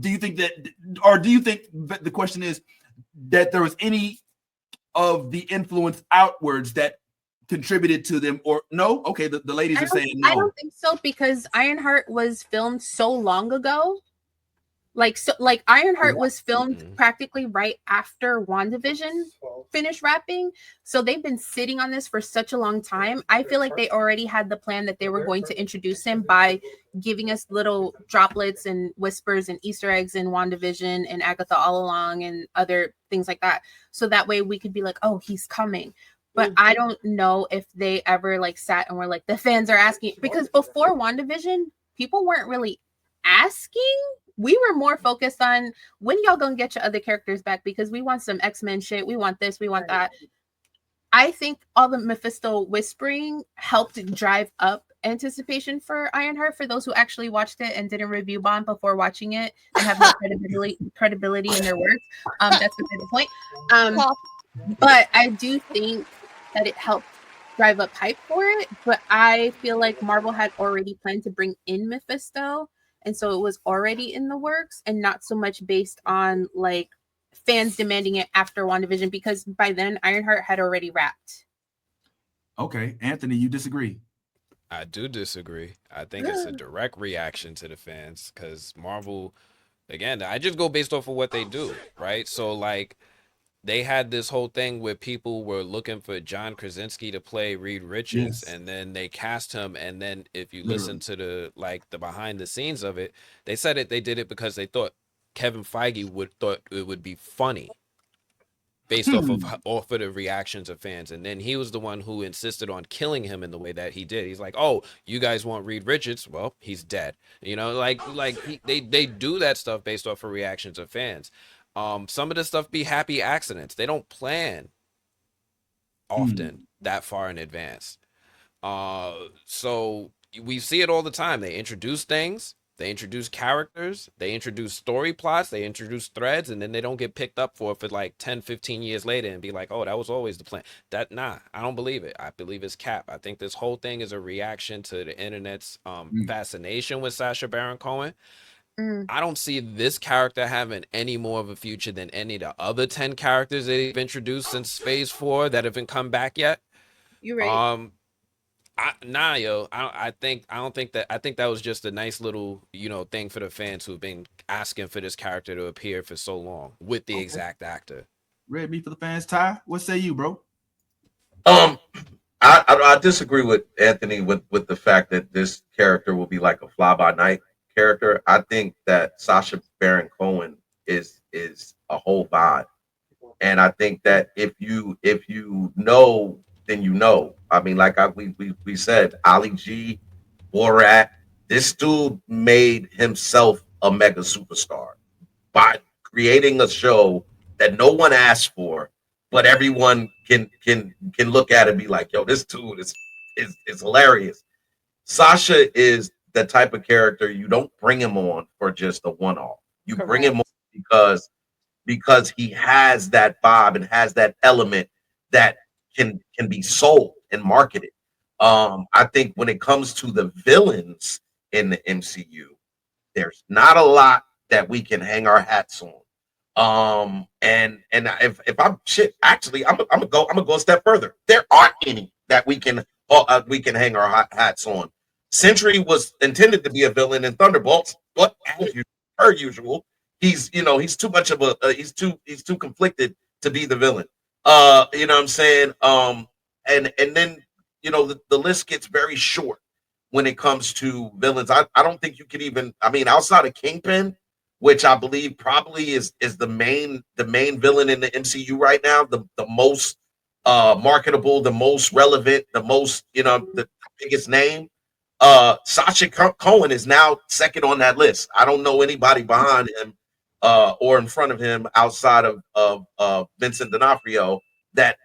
you think that the question is that there was any of the influence outwards that contributed to them, or no? Okay, the ladies are saying no. I don't think so, because Ironheart was filmed so long ago. Like Ironheart was filmed practically right after WandaVision finished wrapping. So they've been sitting on this for such a long time. I feel like they already had the plan that they were going to introduce him by giving us little droplets and whispers and Easter eggs in WandaVision and Agatha All Along and other things like that. So that way we could be like, oh, he's coming. But I don't know if they ever sat and were like, the fans are asking, because before WandaVision, people weren't really asking. We were more focused on, when y'all gonna get your other characters back, because we want some X-Men shit. We want this, we want that. I think all the Mephisto whispering helped drive up anticipation for Ironheart for those who actually watched it and didn't review bomb before watching it and have no credibility in their work. That's beside the point. But I do think that it helped drive up hype for it. But I feel like Marvel had already planned to bring in Mephisto. And so it was already in the works, and not so much based on fans demanding it after WandaVision, because by then Ironheart had already wrapped. Okay, Anthony, you disagree? I do disagree. I think it's a direct reaction to the fans, because Marvel, again, I just go based off of what they do, right? So they had this whole thing where people were looking for John Krasinski to play Reed Richards, and then they cast him. And then if you listen to the behind the scenes of it, they said they did it because they thought Kevin Feige thought it would be funny based off of the reactions of fans. And then he was the one who insisted on killing him in the way that he did. He's like, oh, you guys want Reed Richards? Well, he's dead. They do that stuff based off of reactions of fans. Some of this stuff be happy accidents. They don't plan often that far in advance. So we see it all the time. They introduce things, they introduce characters, they introduce story plots, they introduce threads, and then they don't get picked up for 10, 15 years later and be like, oh, that was always the plan. I don't believe it. I believe it's cap. I think this whole thing is a reaction to the internet's fascination with Sacha Baron Cohen. I don't see this character having any more of a future than any of the other 10 characters they've introduced since Phase 4 that haven't come back yet. You're right. I think that was just a nice little, thing for the fans who've been asking for this character to appear for so long with the exact actor. Red meat for the fans. Ty, what say you, bro? I disagree with Anthony with the fact that this character will be like a fly by night character. I think that Sacha Baron Cohen is a whole vibe, and I think that if you know, then you know. I mean, like we said, Ali G, Borat. This dude made himself a mega superstar by creating a show that no one asked for, but everyone can look at it and be like, yo, this dude is hilarious. Sasha is the type of character you don't bring him on for just a one-off. You bring him on because he has that vibe and has that element that can be sold and marketed. I think when it comes to the villains in the MCU, there's not a lot that we can hang our hats on. And if I'm shit, actually, I'm gonna go a step further. There aren't any that we can hang our hats on. Sentry was intended to be a villain in Thunderbolts, but as per usual, he's too much of a he's too conflicted to be the villain. You know what I'm saying? And then the list gets very short when it comes to villains. I don't think you could even, I mean, outside of Kingpin, which I believe probably is the main villain in the MCU right now, the most marketable, the most relevant, the most, the biggest name. Sacha Cohen is now second on that list. I don't know anybody behind him or in front of him outside of Vincent D'Onofrio that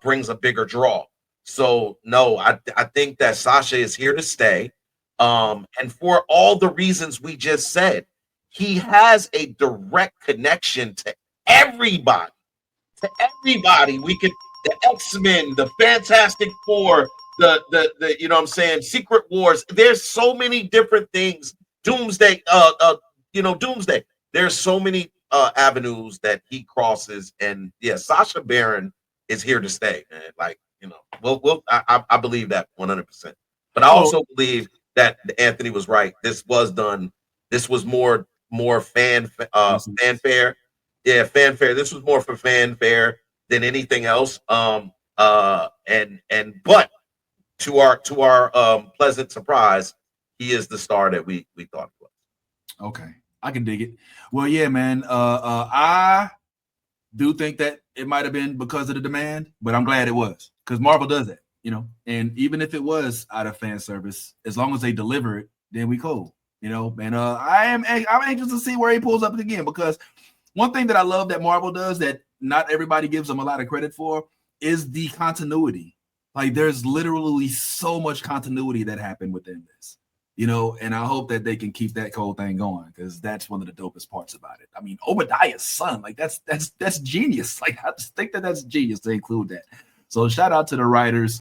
brings a bigger draw. So no, I think that Sasha is here to stay. And for all the reasons we just said, he has a direct connection to everybody. We could, the X-Men, the Fantastic Four, the you know what I'm saying, Secret Wars. There's so many different things. Doomsday, Doomsday. There's so many avenues that he crosses, and yeah, Sacha Baron is here to stay, man. Like, I believe that 100%. But I also believe that Anthony was right. This was more fanfare. Yeah, fanfare. This was more for fanfare than anything else. But to our pleasant surprise, he is the star that we thought he was. Okay, I can dig it. Well, yeah, man. I do think that it might have been because of the demand, but I'm glad it was, because Marvel does that, And even if it was out of fan service, as long as they deliver it, then we cool, And I'm anxious to see where he pulls up again, because one thing that I love that Marvel does that not everybody gives them a lot of credit for is the continuity. Like, there's literally so much continuity that happened within this. And I hope that they can keep that whole thing going, because that's one of the dopest parts about it. I mean, Obadiah's son, like that's genius. Like, I just think that's genius to include that. So shout out to the writers.